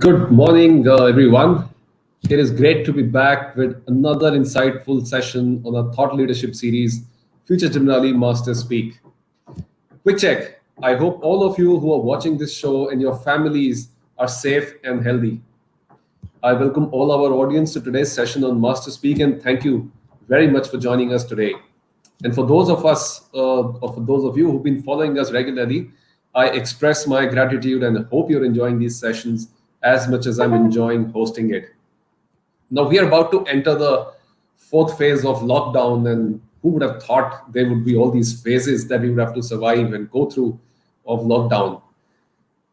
Good morning, everyone. It is great to be back with another insightful session on our thought leadership series, Future Generali Masters Speak. Quick check. I hope all of you who are watching this show and your families are safe and healthy. I welcome all our audience to today's session on Master Speak and thank you very much for joining us today. And for those of us, or for those of you who've been following us regularly, I express my gratitude and hope you're enjoying these sessions as much as I'm enjoying hosting it. Now we are about to enter the fourth phase of lockdown, and who would have thought there would be all these phases that we would have to survive and go through of lockdown?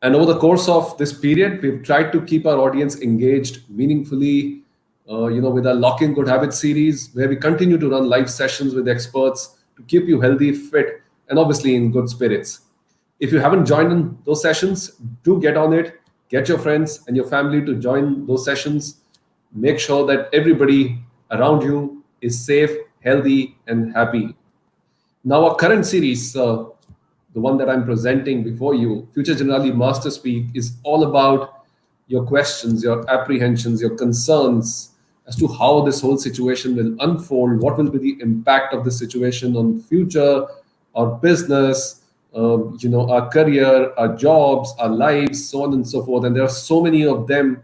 And over the course of this period, we've tried to keep our audience engaged meaningfully, with our Lock in Good Habits series, where we continue to run live sessions with experts to keep you healthy, fit, and obviously in good spirits. If you haven't joined in those sessions, do get on it. Get your friends and your family to join those sessions. Make sure that everybody around you is safe, healthy, and happy. Now, our current series, the one that I'm presenting before you, Future Generali Master Speak, is all about your questions, your apprehensions, your concerns as to how this whole situation will unfold, what will be the impact of the situation on future, our business, our career, our jobs, our lives, so on and so forth. And there are so many of them.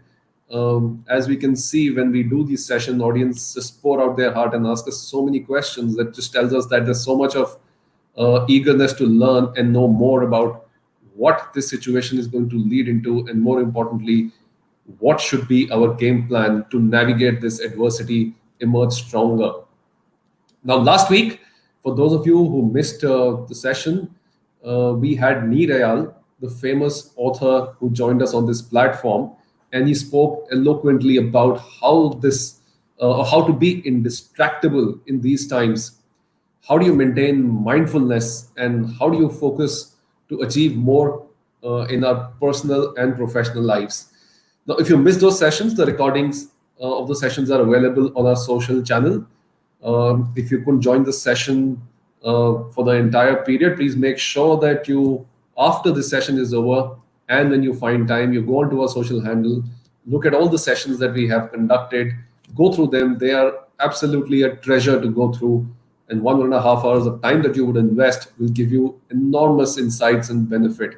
As we can see when we do these sessions, audience just pour out their heart and ask us so many questions that just tells us that there's so much of eagerness to learn and know more about what this situation is going to lead into, and more importantly, what should be our game plan to navigate this adversity, emerge stronger. Now, last week, for those of you who missed the session, we had Neerayal, the famous author who joined us on this platform, and he spoke eloquently about how to be indistractable in these times. How do you maintain mindfulness, and how do you focus to achieve more in our personal and professional lives? Now, if you missed those sessions, the recordings of the sessions are available on our social channel. If you couldn't join the session for the entire period, please make sure that you, after the session is over, and when you find time, you go onto our social handle, look at all the sessions that we have conducted, go through them. They are absolutely a treasure to go through. And 1.5 hours of time that you would invest will give you enormous insights and benefit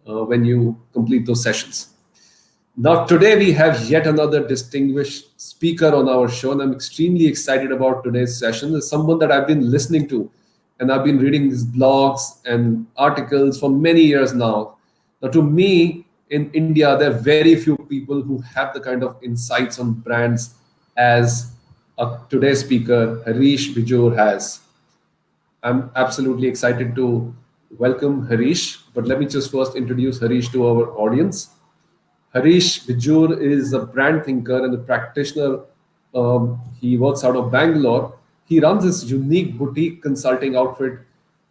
when you complete those sessions. Now, today we have yet another distinguished speaker on our show, and I'm extremely excited about today's session. It's someone that I've been listening to, and I've been reading his blogs and articles for many years now. Now, to me, in India, there are very few people who have the kind of insights on brands as today's speaker, Harish Bijoor, has. I'm absolutely excited to welcome Harish, but let me just first introduce Harish to our audience. Harish Bijoor is a brand thinker and a practitioner. He works out of Bangalore. He runs this unique boutique consulting outfit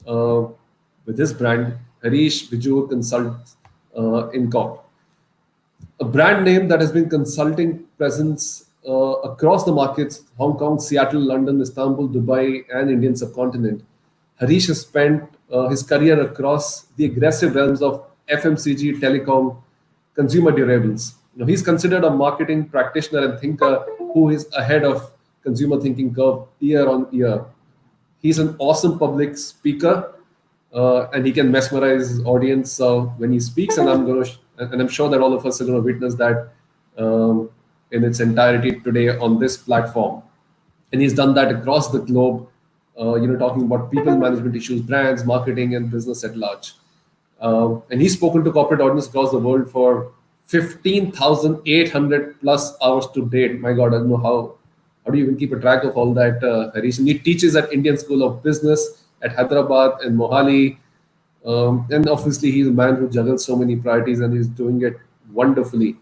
with his brand, Harish Bijoor Consults Inc. A brand name that has been consulting presence across the markets: Hong Kong, Seattle, London, Istanbul, Dubai, and Indian subcontinent. Harish has spent his career across the aggressive realms of FMCG, telecom, consumer durables. He's considered a marketing practitioner and thinker who is ahead of consumer thinking curve year on year. He's an awesome public speaker, and he can mesmerize his audience when he speaks. And I'm sure that all of us are going to witness that in its entirety today on this platform. And he's done that across the globe, talking about people management issues, brands, marketing, and business at large. And he's spoken to corporate audiences across the world for 15,800 plus hours to date. My God, I don't know how do you even keep a track of all that, Harish? And he teaches at Indian School of Business at Hyderabad and Mohali. And obviously, he's a man who juggles so many priorities, and he's doing it wonderfully.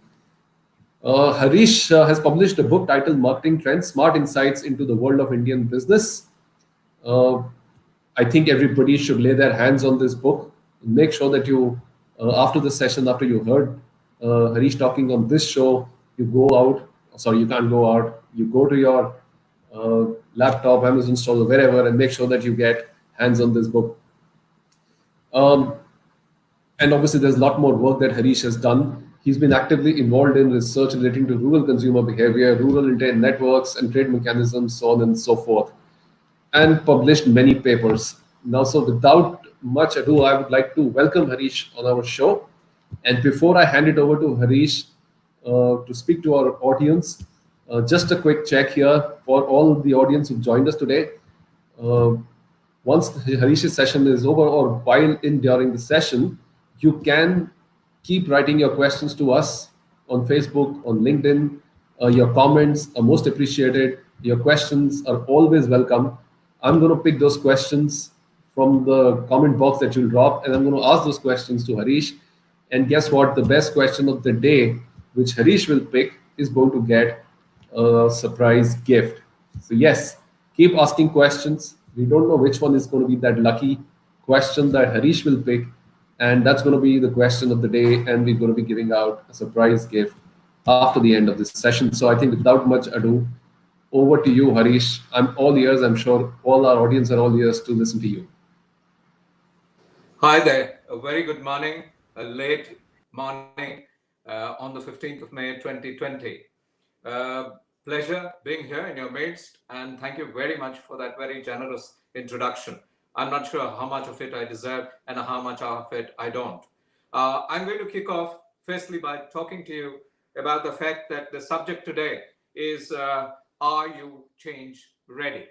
Harish has published a book titled Marketing Trends, Smart Insights into the World of Indian Business. I think everybody should lay their hands on this book. Make sure that you, after the session, after you heard Harish talking on this show, you go out. Sorry, you can't go out. You go to your laptop, Amazon store, or wherever, and make sure that you get hands on this book. And obviously, there's a lot more work that Harish has done. He's been actively involved in research relating to rural consumer behavior, rural internet networks, and trade mechanisms, so on and so forth, and published many papers. Now, so without much ado, I would like to welcome Harish on our show. And before I hand it over to Harish to speak to our audience, just a quick check here for all the audience who joined us today. Uh, Once Harish's session is over or while in during the session, you can keep writing your questions to us on Facebook, on LinkedIn. Your comments are most appreciated. Your questions are always welcome. I'm going to pick those questions from the comment box that you'll drop, and I'm going to ask those questions to Harish. And guess what? The best question of the day, which Harish will pick, is going to get a surprise gift. So, yes, keep asking questions. We don't know which one is going to be that lucky question that Harish will pick. And that's going to be the question of the day. And we're going to be giving out a surprise gift after the end of this session. So, I think without much ado, over to you, Harish. I'm all ears. I'm sure all our audience are all ears to listen to you. Hi there. A very good morning, a late morning on the 15th of May 2020. Uh, Pleasure being here in your midst, and thank you very much for that very generous introduction. I'm not sure how much of it I deserve and how much of it I don't. I'm going to kick off firstly by talking to you about the fact that the subject today is Are you change ready?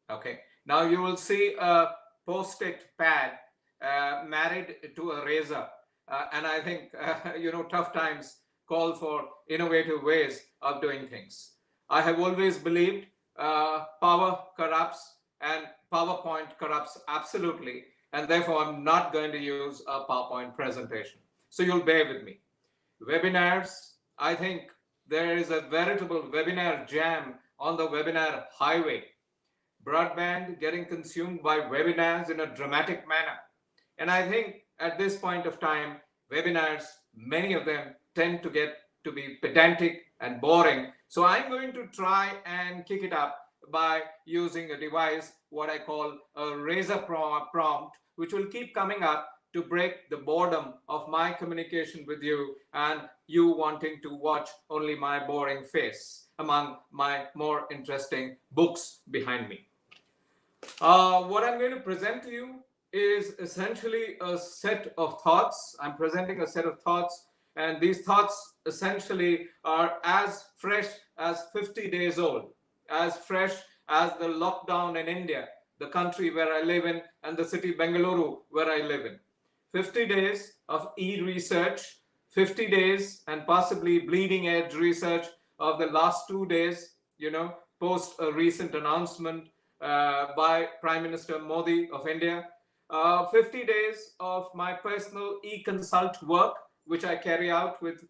Okay. Now you will see a post-it pad married to a razor. And I think, tough times call for innovative ways of doing things. I have always believed power corrupts and PowerPoint corrupts absolutely. And therefore, I'm not going to use a PowerPoint presentation. So you'll bear with me. Webinars, I think there is a veritable webinar jam on the webinar highway. Broadband getting consumed by webinars in a dramatic manner. And I think at this point of time, webinars, many of them tend to get to be pedantic and boring. So I'm going to try and kick it up by using a device, what I call a razor prompt, which will keep coming up to break the boredom of my communication with you and you wanting to watch only my boring face among my more interesting books behind me. What I'm going to present to you is essentially a set of thoughts. I'm presenting a set of thoughts, and these thoughts essentially are as fresh as 50 days old, as fresh as the lockdown in India, the country where I live in, and the city Bengaluru where I live in. 50 days of e-research, 50 days and possibly bleeding edge research of the last 2 days, post a recent announcement by Prime Minister Modi of India. 50 days of my personal e-consult work, which I carry out with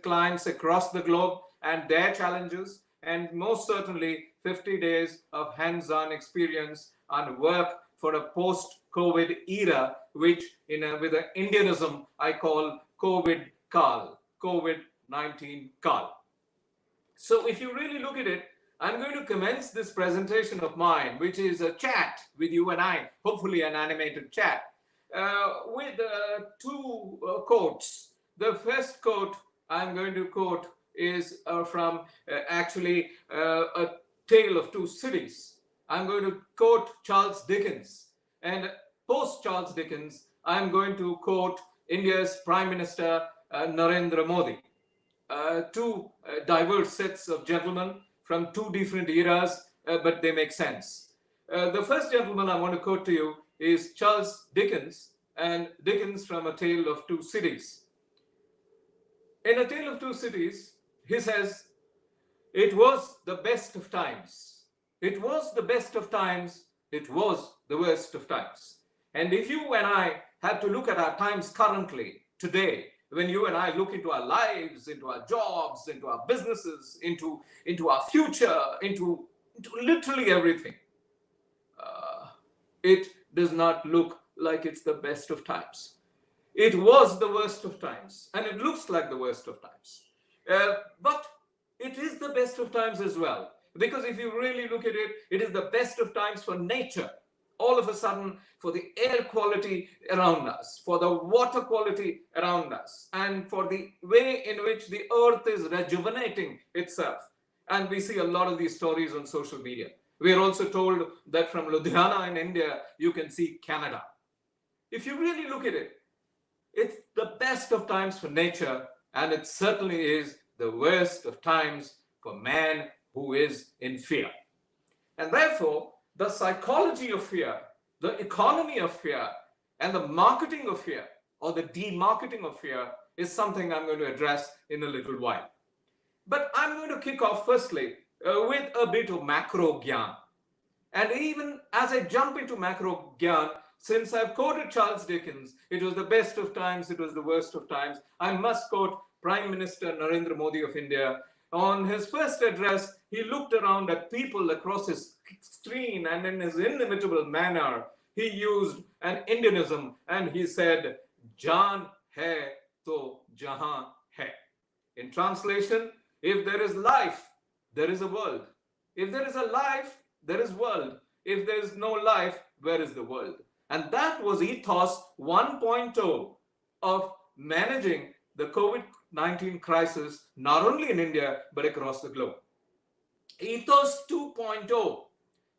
clients across the globe and their challenges, and most certainly 50 days of hands-on experience on work for a post-COVID era, which with an Indianism I call COVID Kal, COVID-19 Kal. So if you really look at it, I'm going to commence this presentation of mine, which is a chat with you and I, hopefully an animated chat, with two quotes. The first quote I'm going to quote is from a tale of two cities. I'm going to quote Charles Dickens. And post Charles Dickens, I'm going to quote India's Prime Minister Narendra Modi. Two diverse sets of gentlemen from two different eras, but they make sense. The first gentleman I want to quote to you is Charles Dickens, and Dickens from A Tale of Two Cities. In A Tale of Two Cities, he says, "It was the best of times. It was the best of times. It was the worst of times." And if you and I had to look at our times currently, today, when you and I look into our lives, into our jobs, into our businesses, into our future, into literally everything, it does not look like it's the best of times. It was the worst of times, and it looks like the worst of times. But it is the best of times as well. Because if you really look at it, it is the best of times for nature. all of a sudden for the air quality around us, for the water quality around us, and for the way in which the earth is rejuvenating itself. And we see a lot of these stories on social media. We are also told that from Ludhiana in India, you can see Canada. If you really look at it, it's the best of times for nature, and it certainly is the worst of times for man who is in fear. And therefore, the psychology of fear, the economy of fear, and the marketing of fear, or the demarketing of fear, is something I'm going to address in a little while. But I'm going to kick off firstly with a bit of macro gyan. And even as I jump into macro gyan, since I've quoted Charles Dickens, it was the best of times, it was the worst of times, I must quote Prime Minister Narendra Modi of India. On his first address, he looked around at people across his screen, and in his inimitable manner, he used an Indianism, and he said, "Jaan hai to jahan hai." In translation, if there is life, there is a world. If there is a life, there is world. If there is no life, where is the world? And that was ethos 1.0 of managing the COVID-19 crisis, not only in India, but across the globe. Ethos 2.0,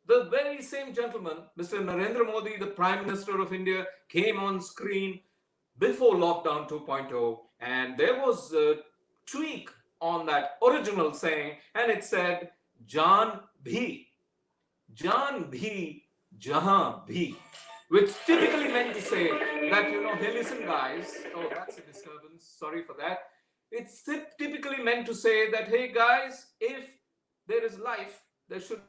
the very same gentleman, Mr. Narendra Modi, the Prime Minister of India, came on screen before lockdown 2.0, and there was a tweak on that original saying, and it said, "Jaan bhi, jahan bhi," which typically meant to say that, hey, listen, guys. Oh, that's a disturbance. Sorry for that. It's typically meant to say that, hey, guys, if there is life, there should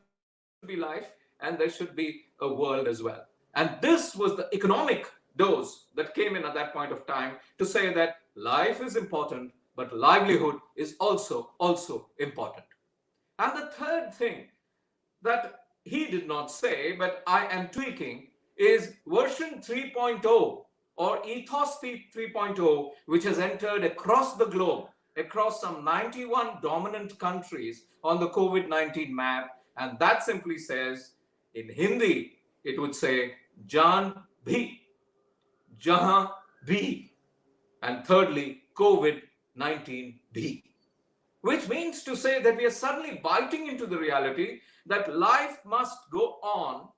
be life, and there should be a world as well. And this was the economic dose that came in at that point of time to say that life is important, but livelihood is also important. And the third thing that he did not say, but I am tweaking, is version 3.0 or ethos 3.0, which has entered across the globe, across some 91 dominant countries on the COVID-19 map. And that simply says, in Hindi, it would say, "Jaan bhi, jahan bhi," and thirdly, COVID-19 bhi. Which means to say that we are suddenly biting into the reality that life must go on,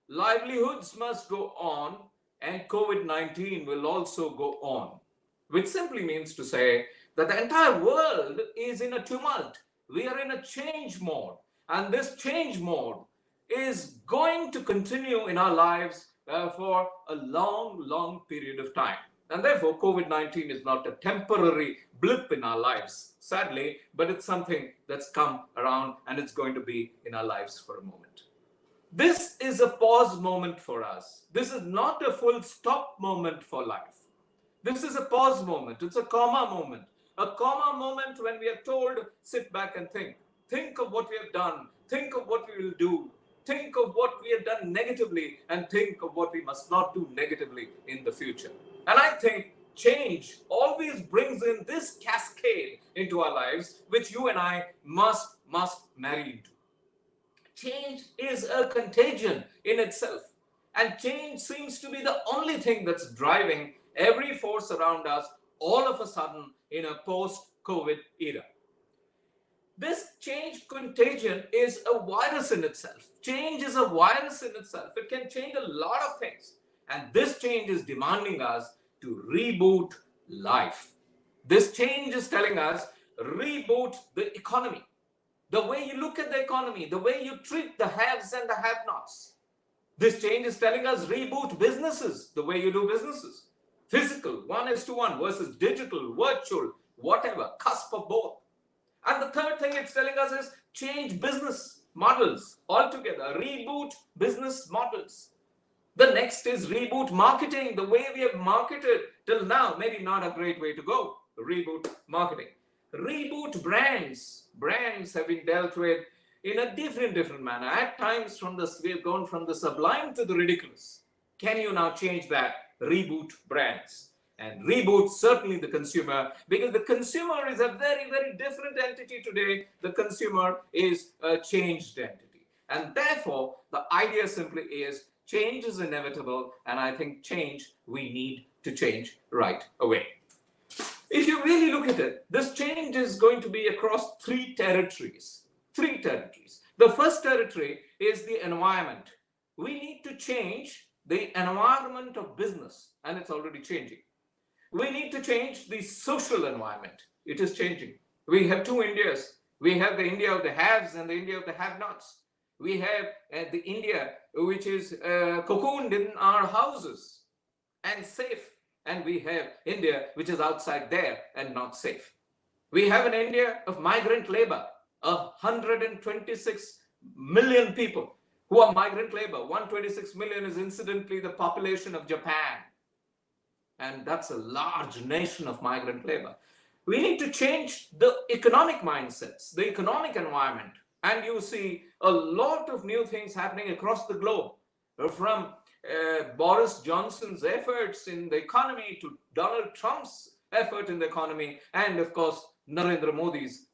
livelihoods must go on, and COVID-19 will also go on. Which simply means to say that the entire world is in a tumult. We are in a change mode. And this change mode is going to continue in our lives for a long period of time. And therefore, COVID-19 is not a temporary blip in our lives, sadly, but it's something that's come around and it's going to be in our lives for a moment. This is a pause moment for us. This is not a full stop moment for life. This is a pause moment. It's a comma moment. A comma moment when we are told, sit back and think. Think of what we have done. Think of what we will do. Think of what we have done negatively, and think of what we must not do negatively in the future. And I think change always brings in this cascade into our lives, which you and I must marry into. Change is a contagion in itself. And change seems to be the only thing that's driving every force around us all of a sudden in a post-COVID era. This change contagion is a virus in itself. Change is a virus in itself. It can change a lot of things. And this change is demanding us to reboot life. This change is telling us, reboot the economy. The way you look at the economy, the way you treat the haves and the have-nots. This change is telling us, reboot businesses, the way you do businesses. Physical, 1:1 versus digital, virtual, whatever, cusp of both. And the third thing it's telling us is change business models altogether, reboot business models. The next is reboot marketing, the way we have marketed till now, maybe not a great way to go, reboot marketing. Reboot brands. Brands have been dealt with in a different manner. At times we have gone from the sublime to the ridiculous. Can you now change that? Reboot brands. And reboot certainly the consumer, because the consumer is a very different entity today. The consumer is a changed entity. And therefore, the idea simply is change is inevitable, and I think change we need to change right away. If you really look at it, this change is going to be across three territories. Three territories. The first territory is the environment. We need to change the environment of business, and it's already changing. We need to change the social environment. It is changing. We have two Indias. We have the India of the haves and the India of the have-nots. We have the India which is cocooned in our houses and safe. And we have India which is outside there and not safe. We have an India of migrant labor, 126 million people who are migrant labor. 126 million is incidentally the population of Japan. And that's a large nation of migrant labor. We need to change the economic mindsets, the economic environment. And you see a lot of new things happening across the globe, from Boris Johnson's efforts in the economy to Donald Trump's effort in the economy, and of course, Narendra Modi's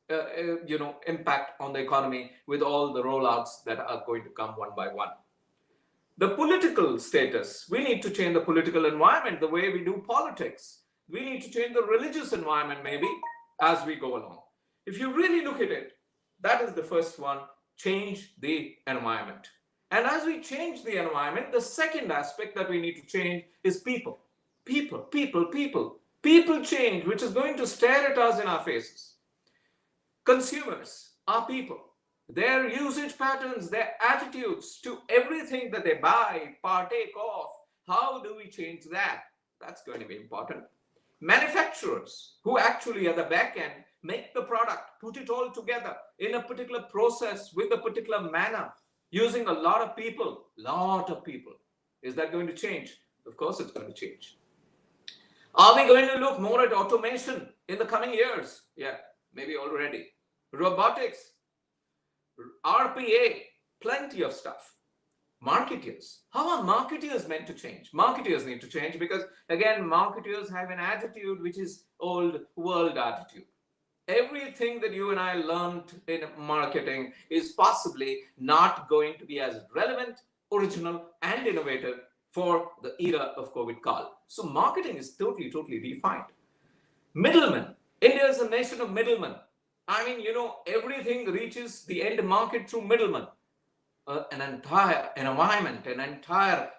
impact on the economy with all the rollouts that are going to come one by one. The political status, we need to change the political environment, the way we do politics. We need to change the religious environment maybe as we go along. If you really look at it, that is the first one, change the environment. And as we change the environment, the second aspect that we need to change is people. People change, which is going to stare at us in our faces. Consumers are people. Their usage patterns, their attitudes to everything that they buy, partake of, how do we change that? That's going to be important. Manufacturers, who actually at the back end make the product, put it all together in a particular process with a particular manner, using a lot of people. Is that going to change? Of course it's going to change. Are we going to look more at automation in the coming years? Yeah, maybe already. Robotics, RPA, plenty of stuff. Marketeers. How are marketeers meant to change? Marketeers need to change because, again, marketeers have an attitude which is old world attitude. Everything that you and I learned in marketing is possibly not going to be as relevant, original, and innovative for the era of COVID call. So marketing is totally defined. Middlemen. India is a nation of middlemen. I mean, everything reaches the end market through middlemen. An entire environment, an entire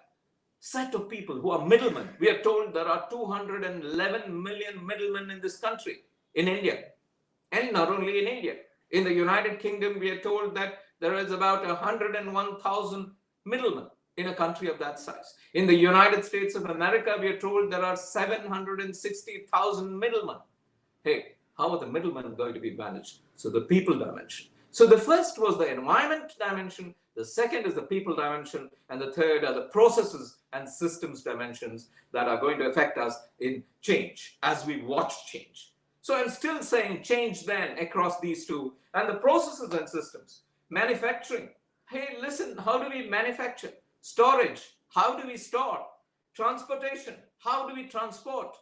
set of people who are middlemen. We are told there are 211 million middlemen in this country, in India. And not only in India. In the United Kingdom, we are told that there is about 101,000 middlemen in a country of that size. In the United States of America, we are told there are 760,000 middlemen. Hey, how are the middlemen going to be managed? So the people dimension. So the first was the environment dimension, the second is the people dimension, and the third are the processes and systems dimensions that are going to affect us in change as we watch change. So I'm still saying change then across these two, and the processes and systems. Manufacturing. Hey, listen, how do we manufacture? Storage. How do we store? Transportation. How do we transport?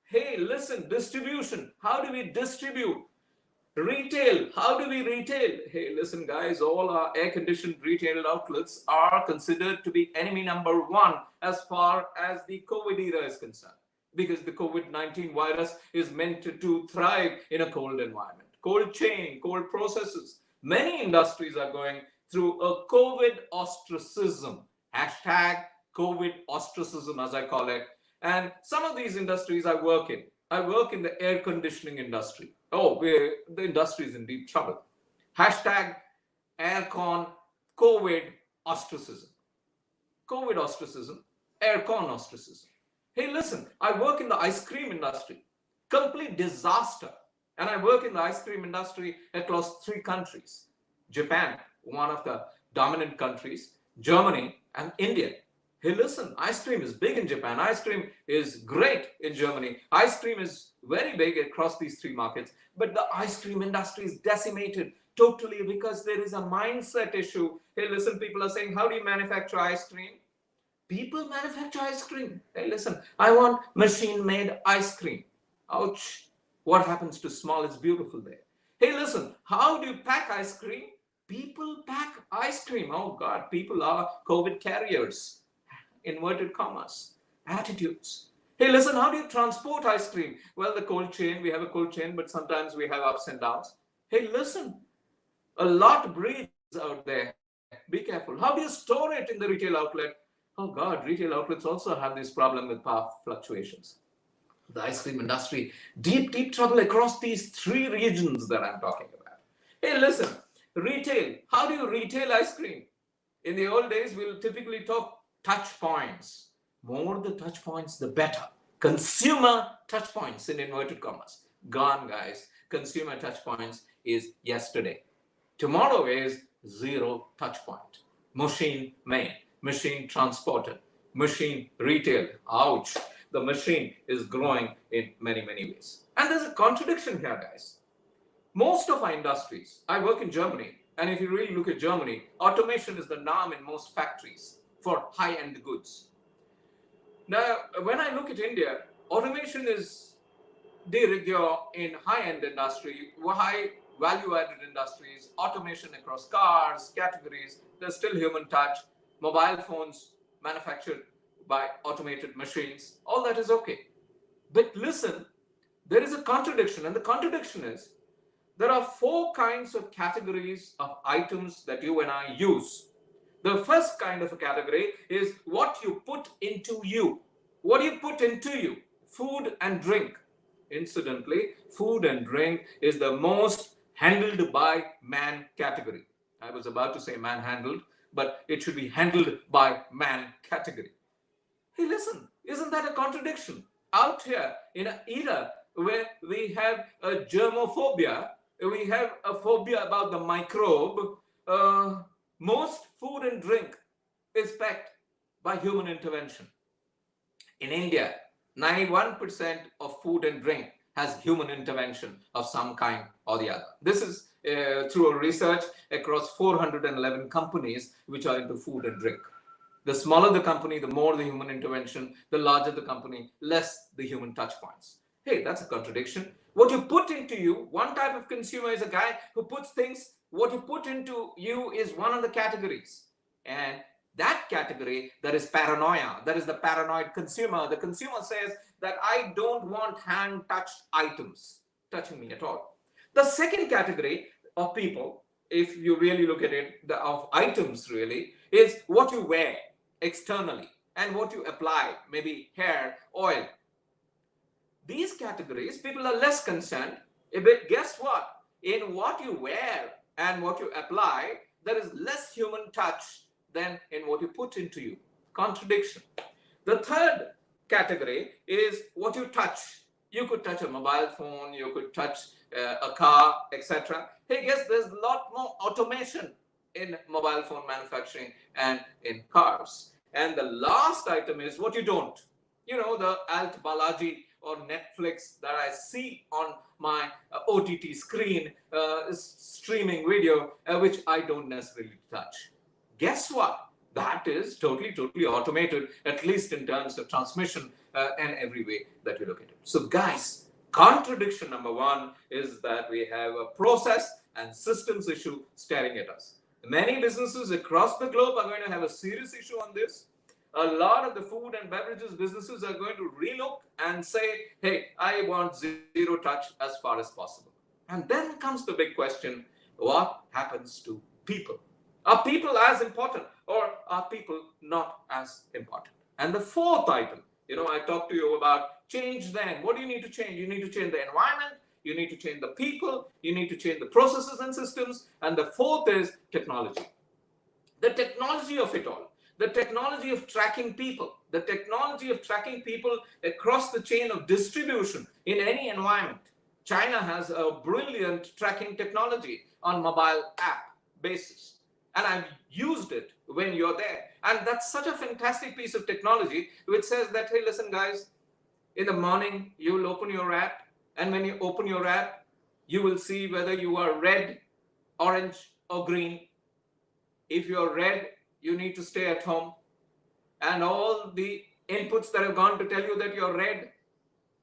Hey, listen, distribution. How do we distribute? Retail. How do we retail? Hey, listen, guys, all our air-conditioned retail outlets are considered to be enemy number one as far as the COVID era is concerned, because the COVID-19 virus is meant to thrive in a cold environment. Cold chain, cold processes. Many industries are going through a COVID ostracism. Hashtag COVID ostracism, as I call it. And some of these industries I work in. I work in the air conditioning industry. Oh, the industry is in deep trouble. Hashtag aircon COVID ostracism. COVID ostracism, aircon ostracism. Hey, listen, I work in the ice cream industry. Complete disaster. And I work in the ice cream industry across 3 countries. Japan, one of the dominant countries, Germany, and India. Hey, listen, ice cream is big in Japan. Ice cream is great in Germany. Ice cream is very big across these 3 markets. But the ice cream industry is decimated totally because there is a mindset issue. Hey, listen, people are saying, how do you manufacture ice cream? People manufacture ice cream. Hey, listen, I want machine-made ice cream. Ouch. What happens to small is beautiful there. Hey, listen, how do you pack ice cream? People pack ice cream. Oh, God, people are COVID carriers. inverted commas, attitudes. Hey, listen, how do you transport ice cream? Well, the cold chain, we have a cold chain, but sometimes we have ups and downs. Hey, listen, a lot breathes out there. Be careful. How do you store it in the retail outlet? Oh God, retail outlets also have this problem with power fluctuations. The ice cream industry, deep trouble across these three regions that I'm talking about. Hey, listen, retail. How do you retail ice cream? In the old days, we'll typically talk touch points. More the touch points, the better. Consumer touch points in inverted commas. Gone, guys. Consumer touch points is yesterday. Tomorrow is zero touch point. Machine made, machine transported, machine retailed. Ouch. The machine is growing in many ways. And there's a contradiction here, guys. Most of our industries, I work in Germany, and if you really look at Germany, automation is the norm in most factories for high-end goods. Now, when I look at India, automation is de rigueur in high-end industry, high value-added industries, automation across cars, categories. There's still human touch, mobile phones manufactured by automated machines. All that is okay. But listen, there is a contradiction, and the contradiction is there are four kinds of categories of items that you and I use. The first kind of a category is what you put into you. What do you put into you? Food and drink. Incidentally, food and drink is the most handled by man category. I was about to say man-handled, but it should be handled by man category. Hey, listen, isn't that a contradiction? Out here in an era where we have a germophobia, we have a phobia about the microbe, most food and drink is packed by human intervention. In India, 91% of food and drink has human intervention of some kind or the other. This is through a research across 411 companies which are into food and drink. The smaller the company, the more the human intervention, the larger the company, less the human touch points. Hey, that's a contradiction. What you put into you, one type of consumer is a guy who puts things, what you put into you is one of the categories. And that category, that is paranoia, that is the paranoid consumer. The consumer says that I don't want hand-touched items touching me at all. The second category of people, if you really look at it, of items really, is what you wear externally and what you apply, maybe hair, oil. These categories, people are less concerned. But guess what? In what you wear and what you apply, there is less human touch than in what you put into you. Contradiction. The third category is what you touch. You could touch a mobile phone, you could touch a car, etc. Hey, guess there's a lot more automation in mobile phone manufacturing and in cars. And the last item is what you don't. You know, the Alt Balaji or Netflix that I see on my OTT screen, streaming video, which I don't necessarily touch. Guess what? That is totally automated, at least in terms of transmission and every way that you look at it. So guys, contradiction number one is that we have a process and systems issue staring at us. Many businesses across the globe are going to have a serious issue on this. A lot of the food and beverages businesses are going to relook and say, hey, I want zero touch as far as possible. And then comes the big question, what happens to people? Are people as important or are people not as important? And the fourth item, I talked to you about change then. What do you need to change? You need to change the environment. You need to change the people. You need to change the processes and systems. And the fourth is technology. The technology of it all. The technology of tracking people. The technology of tracking people across the chain of distribution in any environment. China has a brilliant tracking technology on mobile app basis. And I've used it when you're there. And that's such a fantastic piece of technology which says that, hey, listen, guys, in the morning, you will open your app. And when you open your app, you will see whether you are red, orange, or green. If you're red, you need to stay at home. And all the inputs that have gone to tell you that you're red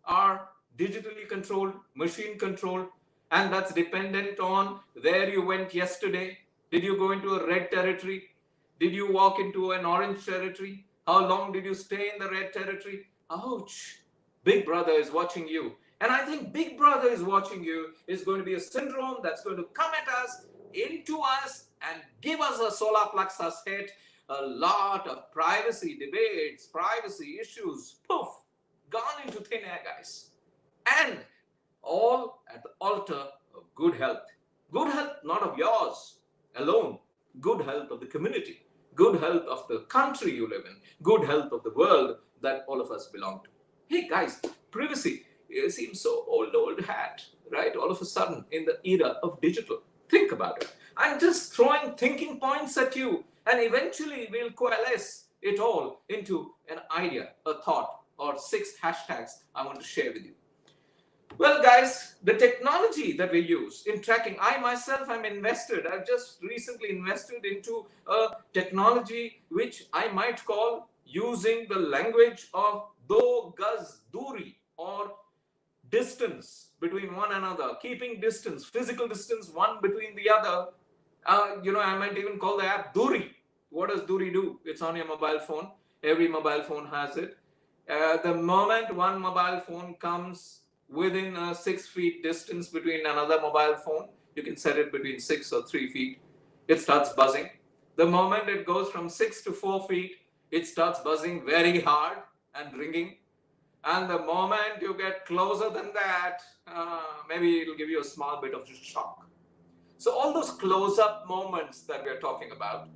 are digitally controlled, machine controlled. And that's dependent on where you went yesterday. Did you go into a red territory? Did you walk into an orange territory? How long did you stay in the red territory? Ouch. Big Brother is watching you. And I think Big Brother is watching you is going to be a syndrome that's going to come at us, into us, and give us a solar plexus hit. A lot of privacy debates, privacy issues, poof, gone into thin air, guys. And all at the altar of good health. Good health not of yours alone, good health of the community, good health of the country you live in, good health of the world that all of us belong to. Hey guys, privacy seems so old hat, right? All of a sudden in the era of digital. Think about it. I'm just throwing thinking points at you, and eventually we'll coalesce it all into an idea, a thought, or 6 hashtags I want to share with you. Well, guys, the technology that we use in tracking, I myself am invested. I've just recently invested into a technology which I might call using the language of do gaz duri, or distance between one another, keeping distance, physical distance one between the other. I might even call the app Duri. What does Duri do? It's on your mobile phone. Every mobile phone has it. The moment one mobile phone comes within a 6 feet distance between another mobile phone, you can set it between 6 or 3 feet, it starts buzzing. The moment it goes from 6 to 4 feet, it starts buzzing very hard and ringing. And the moment you get closer than that, maybe it'll give you a small bit of shock. So all those close-up moments that we're talking about,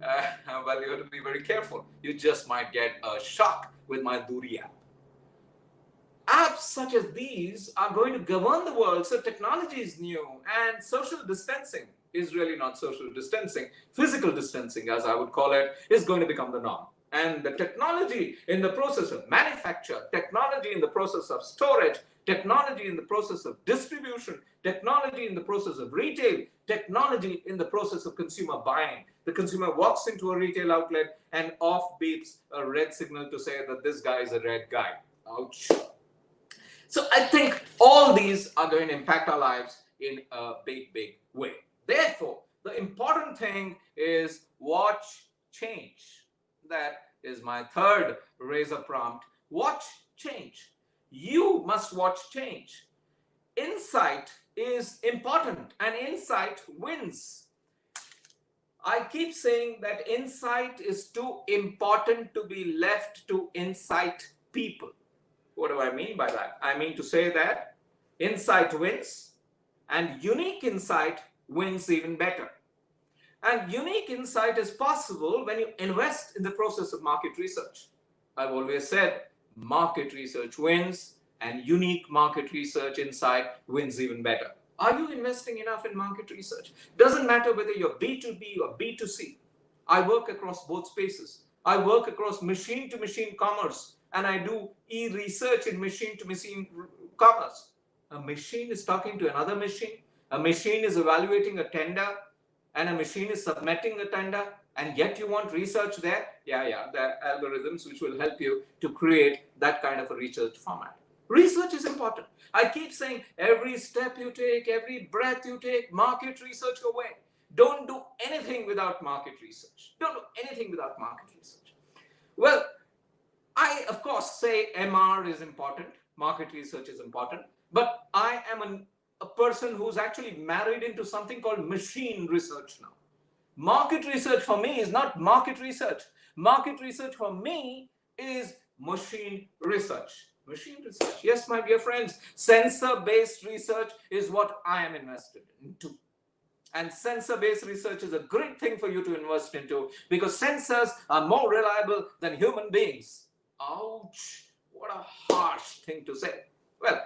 well, you have to be very careful. You just might get a shock with my Duri app. Apps such as these are going to govern the world. So technology is new, and social distancing is really not social distancing. Physical distancing, as I would call it, is going to become the norm. And the technology in the process of manufacture, technology in the process of storage, technology in the process of distribution, technology in the process of retail, technology in the process of consumer buying. The consumer walks into a retail outlet and off beeps a red signal to say that this guy is a red guy. Ouch. So I think all these are going to impact our lives in a big way. Therefore, the important thing is watch change. That is my third razor prompt. Watch change. You must watch change. Insight is important, and insight wins. I keep saying that insight is too important to be left to incite people. What do I mean by that? I mean to say that insight wins, and unique insight wins even better. And unique insight is possible when you invest in the process of market research. I've always said market research wins, and unique market research insight wins even better. Are you investing enough in market research? Doesn't matter whether you're B2B or B2C. I work across both spaces. I work across machine-to-machine commerce, and I do e-research in machine-to-machine commerce. A machine is talking to another machine. A machine is evaluating a tender, and a machine is submitting a tender, and yet you want research there? Yeah, there are algorithms which will help you to create that kind of a research format. Research is important. I keep saying every step you take, every breath you take, market research your way. Don't do anything without market research. Don't do anything without market research. Well, I, of course, say MR is important, market research is important, but I am a person who's actually married into something called machine research now. Market research for me is not market research. Market research for me is machine research. Machine research. Yes, my dear friends, sensor-based research is what I am invested into. And sensor-based research is a great thing for you to invest into, because sensors are more reliable than human beings. Ouch, what a harsh thing to say. Well,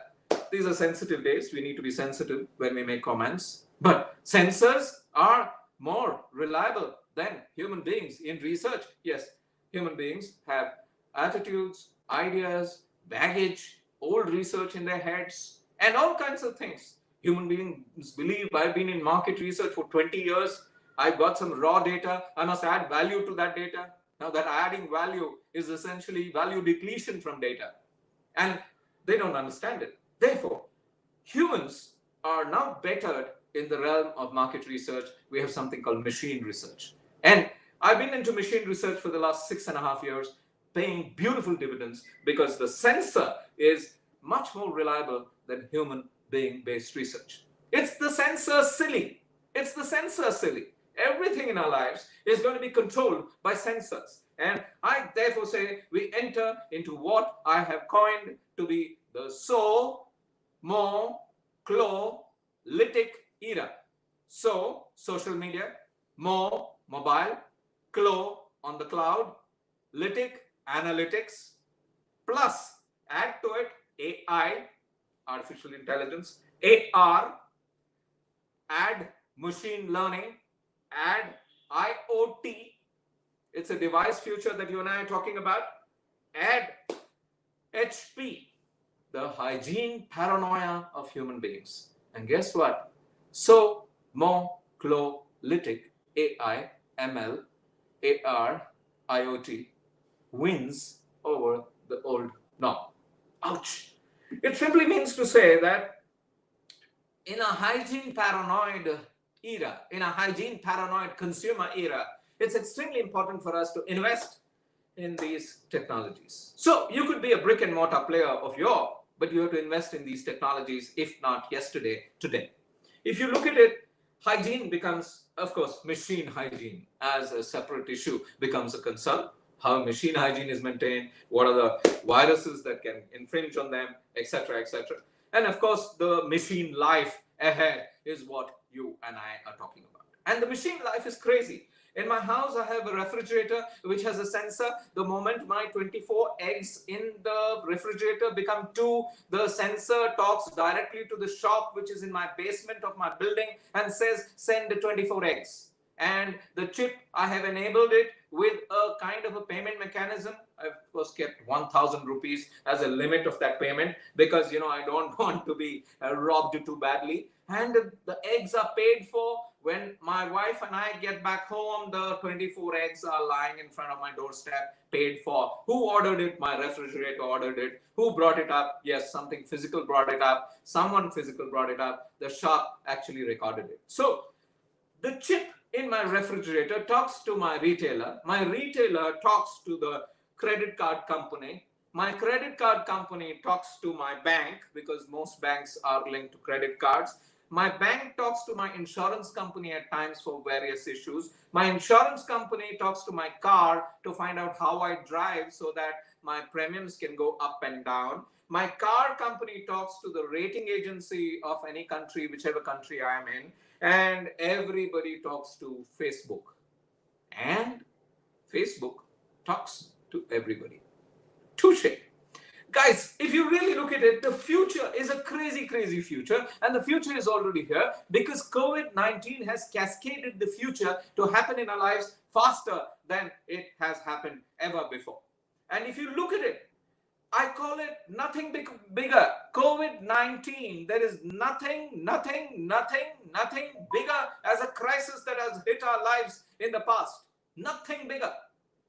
these are sensitive days. We need to be sensitive when we make comments. But sensors are more reliable than human beings in research. Yes, human beings have attitudes, ideas, baggage, old research in their heads, and all kinds of things. Human beings believe I've been in market research for 20 years. I've got some raw data. I must add value to that data. Now, that adding value is essentially value depletion from data. And they don't understand it. Therefore, humans are now bettered in the realm of market research. We have something called machine research. And I've been into machine research for the last 6.5 years, paying beautiful dividends because the sensor is much more reliable than human being based research. It's the sensor silly. It's the sensor silly. Everything in our lives is going to be controlled by sensors. And I therefore say we enter into what I have coined to be the so-mo-clo-lytic era. So, social media, mobile, on the cloud, lytic, analytics, plus add to it AI, artificial intelligence, AR, add machine learning, add IoT. It's a device future that you and I are talking about. Add HP, the hygiene paranoia of human beings. And guess what? So, lytic, AI, ML, AR, IoT wins over the old norm. Ouch. It simply means to say that in a hygiene paranoid era, in a hygiene paranoid consumer era, it's extremely important for us to invest in these technologies. So you could be a brick and mortar player of yore, but you have to invest in these technologies, if not yesterday, today. If you look at it, hygiene becomes, of course, machine hygiene as a separate issue becomes a concern. How machine hygiene is maintained, what are the viruses that can infringe on them, etc., etc. And of course, the machine life ahead is what you and I are talking about. And the machine life is crazy. In my house, I have a refrigerator which has a sensor. The moment my 24 eggs in the refrigerator become 2, the sensor talks directly to the shop which is in my basement of my building and says, send 24 eggs. And the chip, I have enabled it with a kind of a payment mechanism. I've of course kept 1,000 rupees as a limit of that payment because I don't want to be robbed too badly. And the eggs are paid for. When my wife and I get back home, the 24 eggs are lying in front of my doorstep, paid for. Who ordered it? My refrigerator ordered it. Who brought it up? Yes, something physical brought it up. Someone physical brought it up. The shop actually recorded it. So the chip in my refrigerator talks to my retailer. My retailer talks to the credit card company. My credit card company talks to my bank because most banks are linked to credit cards. My bank talks to my insurance company at times for various issues. My insurance company talks to my car to find out how I drive so that my premiums can go up and down. My car company talks to the rating agency of any country, whichever country I am in. And everybody talks to Facebook. And Facebook talks to everybody. Touche. Guys, if you really look at it, the future is a crazy, crazy future. And the future is already here because COVID-19 has cascaded the future to happen in our lives faster than it has happened ever before. And if you look at it, I call it nothing bigger. COVID-19, there is nothing bigger as a crisis that has hit our lives in the past. Nothing bigger.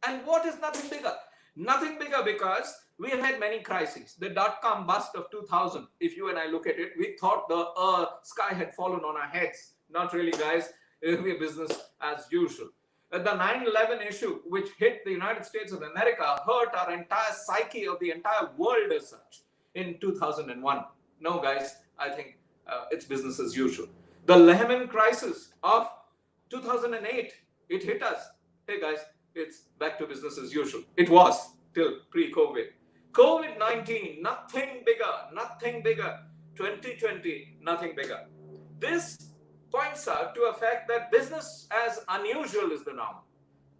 And what is nothing bigger? Nothing bigger because we have had many crises. The dot-com bust of 2000, if you and I look at it, we thought the sky had fallen on our heads. Not really, guys. It will be business as usual. The 9/11 issue, which hit the United States of America, hurt our entire psyche of the entire world as such in 2001. No, guys, I think it's business as usual. The Lehman crisis of 2008, it hit us. Hey, guys, it's back to business as usual. It was till pre-COVID. COVID-19, nothing bigger. 2020, nothing bigger. This points out to a fact that business as unusual is the norm.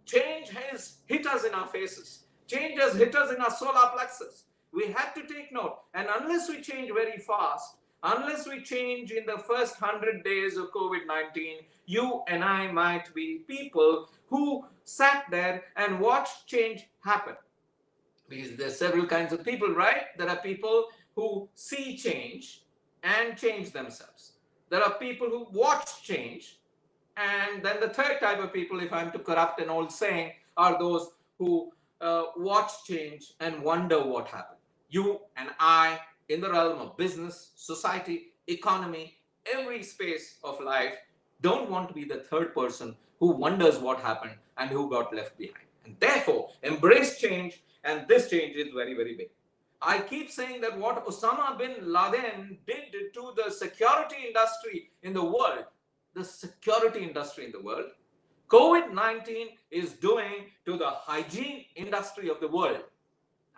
Change has hit us in our faces. Change has hit us in our solar plexus. We had to take note. And unless we change very fast, unless we change in the first 100 days of COVID-19, you and I might be people who sat there and watched change happen. Because there's several kinds of people, right? There are people who see change and change themselves. There are people who watch change. And then the third type of people, if I'm to corrupt an old saying, are those who watch change and wonder what happened. You and I, in the realm of business, society, economy, every space of life, don't want to be the third person who wonders what happened and who got left behind. And therefore, embrace change, and this change is very, very big. I keep saying that what Osama bin Laden did to the security industry in the world, the security industry in the world, COVID-19 is doing to the hygiene industry of the world.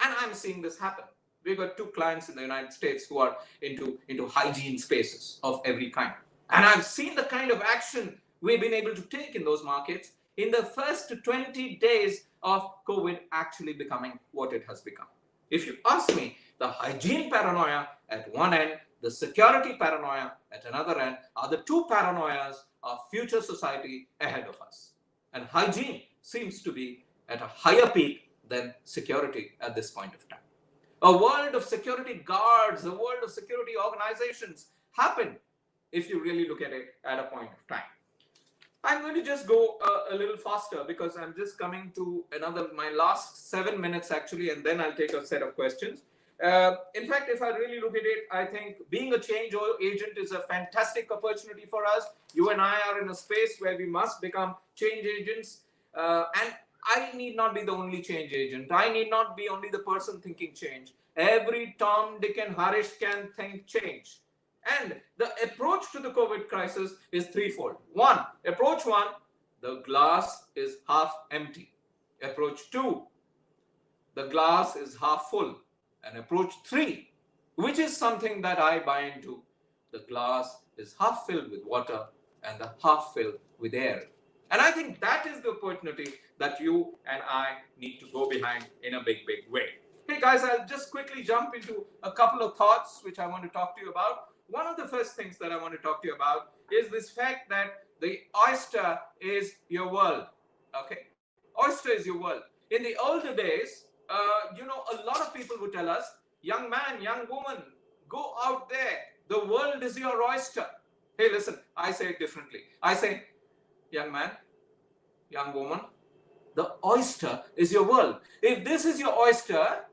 And I'm seeing this happen. We've got two clients in the United States who are into hygiene spaces of every kind. And I've seen the kind of action we've been able to take in those markets in the first 20 days of COVID actually becoming what it has become. If you ask me, the hygiene paranoia at one end, the security paranoia at another end are the two paranoias of future society ahead of us. And hygiene seems to be at a higher peak than security at this point of time. A world of security guards, a world of security organizations happened if you really look at it at a point of time. I'm going to just go a little faster because I'm just coming to my last 7 minutes actually, and then I'll take a set of questions. In fact, if I really look at it, I think being a change agent is a fantastic opportunity for us. You and I are in a space where we must become change agents. And I need not be the only change agent. I need not be only the person thinking change. Every Tom, Dick, and Harish can think change. And the approach to the COVID crisis is threefold. Approach one, the glass is half empty. Approach two, the glass is half full. And approach three, which is something that I buy into, the glass is half filled with water and the half filled with air. And I think that is the opportunity that you and I need to go behind in a big, big way. Hey guys, I'll just quickly jump into a couple of thoughts which I want to talk to you about. One of the first things that I want to talk to you about is this fact that the oyster is your world. Okay, oyster is your world. In the older days, a lot of people would tell us, young man, young woman, go out there. The world is your oyster. Hey, listen, I say it differently. I say, young man, young woman, the oyster is your world. If this is your oyster,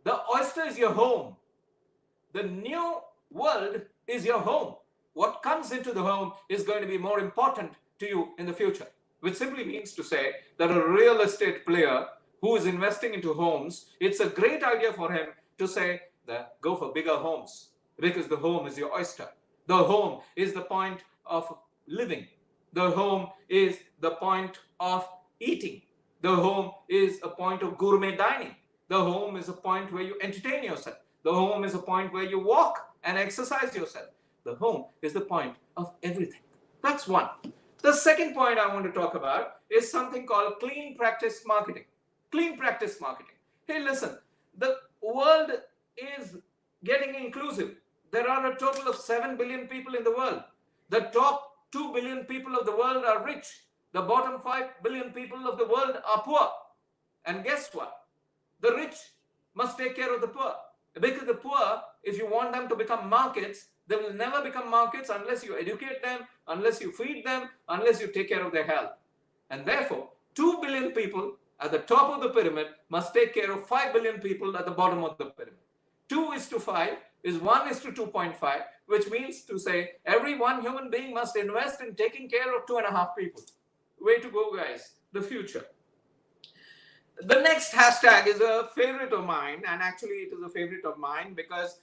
the oyster is your home. The new world is your home. What comes into the home is going to be more important to you in the future, which simply means to say that a real estate player who is investing into homes, it's a great idea for him to say that go for bigger homes because the home is your oyster. The home is the point of living. The home is the point of eating. The home is a point of gourmet dining. The home is a point where you entertain yourself. The home is a point where you walk and exercise yourself. The home is the point of everything. That's one. The second point I want to talk about is something called clean practice marketing. Clean practice marketing. Hey, listen, the world is getting inclusive. There are a total of 7 billion people in the world. The top 2 billion people of the world are rich. The bottom 5 billion people of the world are poor. And guess what? The rich must take care of the poor. Because the poor, if you want them to become markets, they will never become markets unless you educate them, unless you feed them, unless you take care of their health. And therefore, 2 billion people at the top of the pyramid must take care of 5 billion people at the bottom of the pyramid. 2:5 is 1:2.5, which means to say every one human being must invest in taking care of 2.5 people. Way to go, guys. The future. The next hashtag is a favorite of mine, and actually it is a favorite of mine because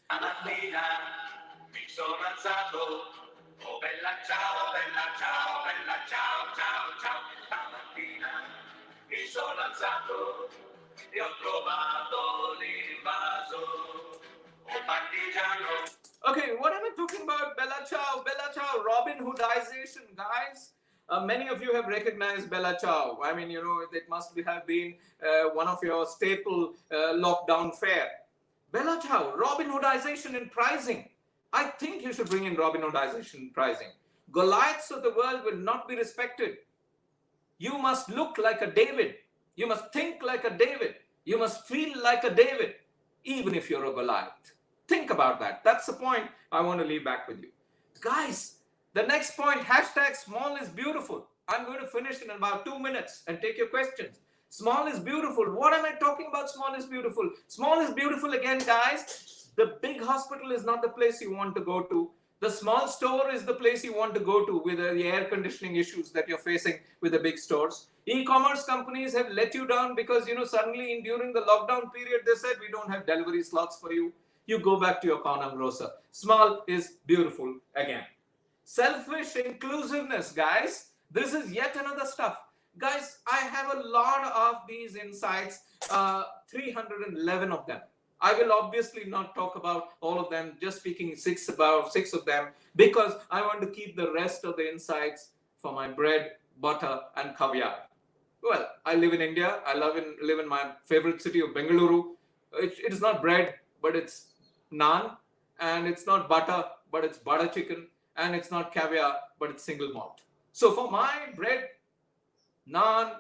okay, what am I talking about? Bella Ciao, Robin Hoodization, guys. Many of you have recognized Bella Ciao. I mean, it must have been one of your staple lockdown fare. Bella Ciao, Robin Hoodization in pricing. I think you should bring in Robin Hoodization in pricing. Goliaths of the world will not be respected. You must look like a David. You must think like a David. You must feel like a David, even if you're a Goliath. Think about that. That's the point I want to leave back with you. Guys, the next point, hashtag small is beautiful. I'm going to finish in about 2 minutes and take your questions. Small is beautiful. What am I talking about? Small is beautiful. Small is beautiful again, guys. The big hospital is not the place you want to go to. The small store is the place you want to go to with the air conditioning issues that you're facing with the big stores. E-commerce companies have let you down because suddenly during the lockdown period they said we don't have delivery slots for you. You go back to your corner grocer. Small is beautiful again. Selfish inclusiveness, guys. This is yet another stuff. Guys, I have a lot of these insights, 311 of them. I will obviously not talk about all of them, just speaking about six of them, because I want to keep the rest of the insights for my bread, butter, and caviar. Well, I live in India. I live in my favorite city of Bengaluru. It is not bread, but it's naan, and it's not butter, but it's butter chicken, and it's not caviar, but it's single malt. So for my bread, naan,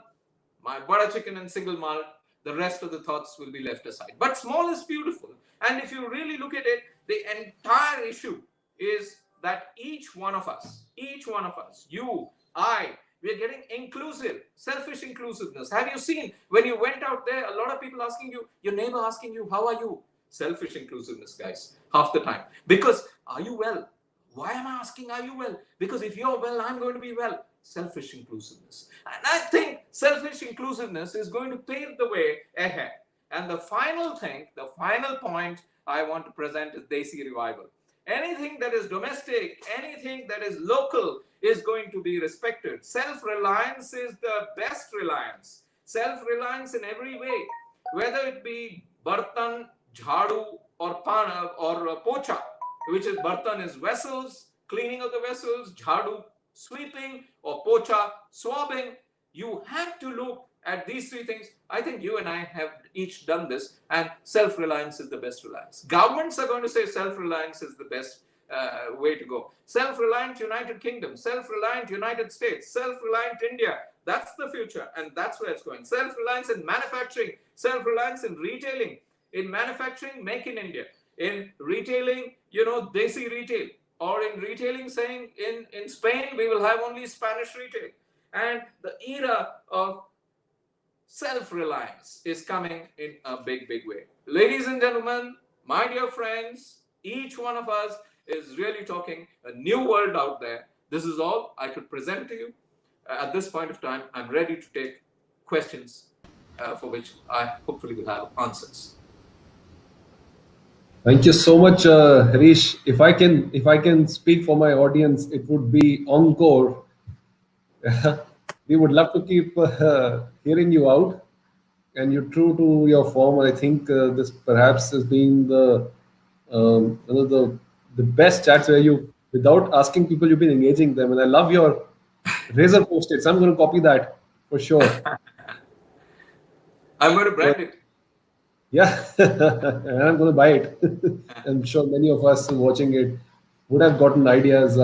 my butter chicken, and single malt, the rest of the thoughts will be left aside. But small is beautiful. And if you really look at it, the entire issue is that each one of us, you, I, we are getting inclusive, selfish inclusiveness. Have you seen when you went out there, a lot of people asking you, your neighbor asking you, how are you? Selfish inclusiveness, guys, half the time. Because, are you well? Why am I asking, are you well? Because if you're well, I'm going to be well. Selfish inclusiveness. And I think selfish inclusiveness is going to pave the way ahead. And the final thing, the final point I want to present is Desi revival. Anything that is domestic, anything that is local is going to be respected. Self-reliance is the best reliance. Self-reliance in every way, whether it be bartan, jhadu, or pana, or pocha, which is bartan is vessels, cleaning of the vessels, jhadu, sweeping, or pocha, swabbing. You have to look at these three things. I think you and I have each done this, and self-reliance is the best reliance. Governments are going to say self-reliance is the best way to go. Self-reliant United Kingdom, self-reliant United States, self-reliant India. That's the future, and that's where it's going. Self-reliance in manufacturing, self-reliance in retailing. In manufacturing, make in India. In retailing, Desi retail. Or in retailing, saying in Spain, we will have only Spanish retail. And the era of self-reliance is coming in a big, big way. Ladies and gentlemen, my dear friends, each one of us is really talking a new world out there. This is all I could present to you. At this point of time, I'm ready to take questions for which I hopefully will have answers. Thank you so much, Harish. If I can speak for my audience, it would be encore. We would love to keep hearing you out, and you're true to your form. I think this perhaps has been one of the best chats where you, without asking people, you've been engaging them. And I love your razor post-its. I'm going to copy that for sure. I'm going to So, brand it. yeah, and I'm going to buy it. I'm sure many of us watching it would have gotten ideas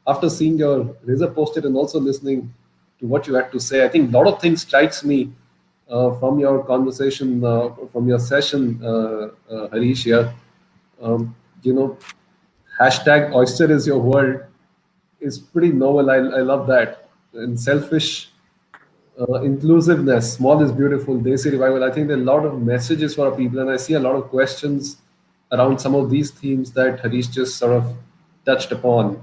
after seeing your razor post-it and also listening to what you had to say. I think a lot of things strikes me from your conversation, from your session, Harish here. Um, you know, hashtag oyster is your world is pretty novel. I love that. And selfish inclusiveness, small is beautiful, Desi revival. I think there are a lot of messages for our people, and I see a lot of questions around some of these themes that Harish just sort of touched upon.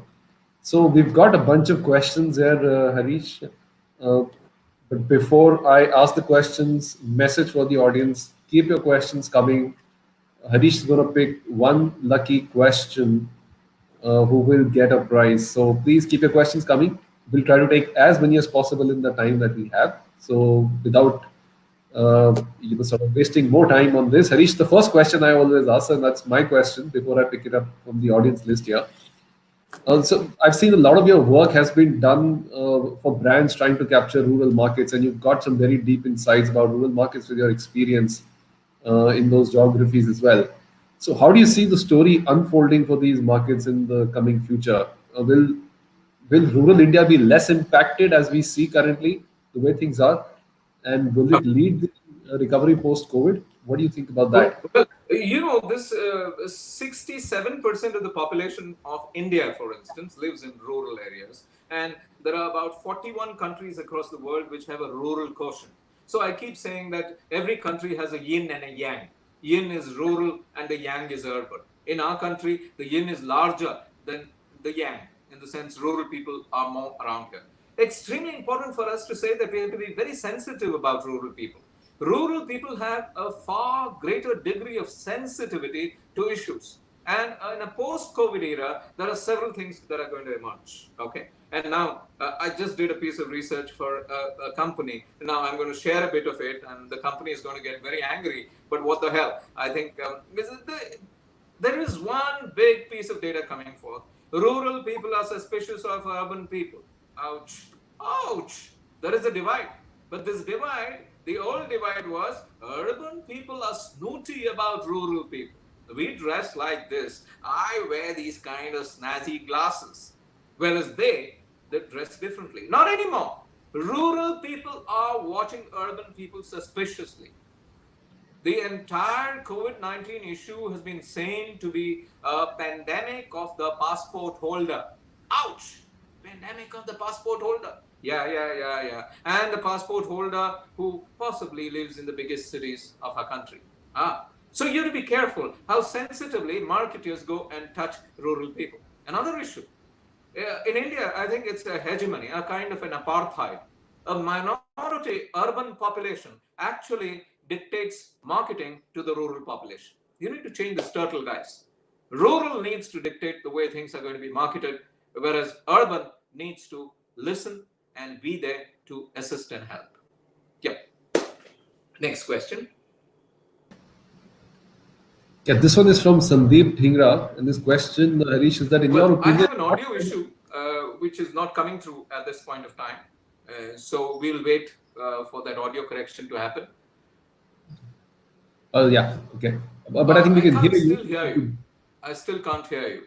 So we've got a bunch of questions here, Harish. Uh, but before I ask the questions, message for the audience: keep your questions coming. Harish is going to pick one lucky question who will get a prize. So please keep your questions coming. We'll try to take as many as possible in the time that we have. So without sort of wasting more time on this, Harish, the first question I always ask, and that's my question before I pick it up from the audience list here. So I've seen a lot of your work has been done for brands trying to capture rural markets, and you've got some very deep insights about rural markets with your experience in those geographies as well. So how do you see the story unfolding for these markets in the coming future? Will rural India be less impacted as we see currently, the way things are, and will it lead the recovery post COVID? What do you think about Well, that? well, this 67% of the population of India, for instance, lives in rural areas. And there are about 41 countries across the world which have a rural quotient. So I keep saying that every country has a yin and a yang. Yin is rural and the yang is urban. In our country, the yin is larger than the yang, in the sense rural people are more around here. Extremely important for us to say that we have to be very sensitive about rural people. Rural people have a far greater degree of sensitivity to issues. And in a post-COVID era, there are several things that are going to emerge. Okay, and now I just did a piece of research for a company. Now I'm going to share a bit of it, and the company is going to get very angry. But what the hell? I think there is one big piece of data coming forth. Rural people are suspicious of urban people. Ouch. Ouch. There is a divide. But this divide, the old divide was urban people are snooty about rural people. We dress like this. I wear these kind of snazzy glasses. Whereas they dress differently. Not anymore. Rural people are watching urban people suspiciously. The entire COVID-19 issue has been seen to be a pandemic of the passport holder. Ouch! Pandemic of the passport holder. Yeah. And the passport holder who possibly lives in the biggest cities of our country. So you have to be careful how sensitively marketers go and touch rural people. Another issue. In India, I think it's a hegemony, a kind of an apartheid. A minority urban population actually dictates marketing to the rural population. You need to change this turtle, guys. Rural needs to dictate the way things are going to be marketed, whereas urban needs to listen and be there to assist and help. Yep. Next question. Yeah, this one is from Sandeep Dhingra, and this question, Harish, is that in your I opinion? have an audio issue which is not coming through at this point of time. So we'll wait for that audio correction to happen. Yeah, okay. But I think we can hear you. Still hear you. I still can't hear you.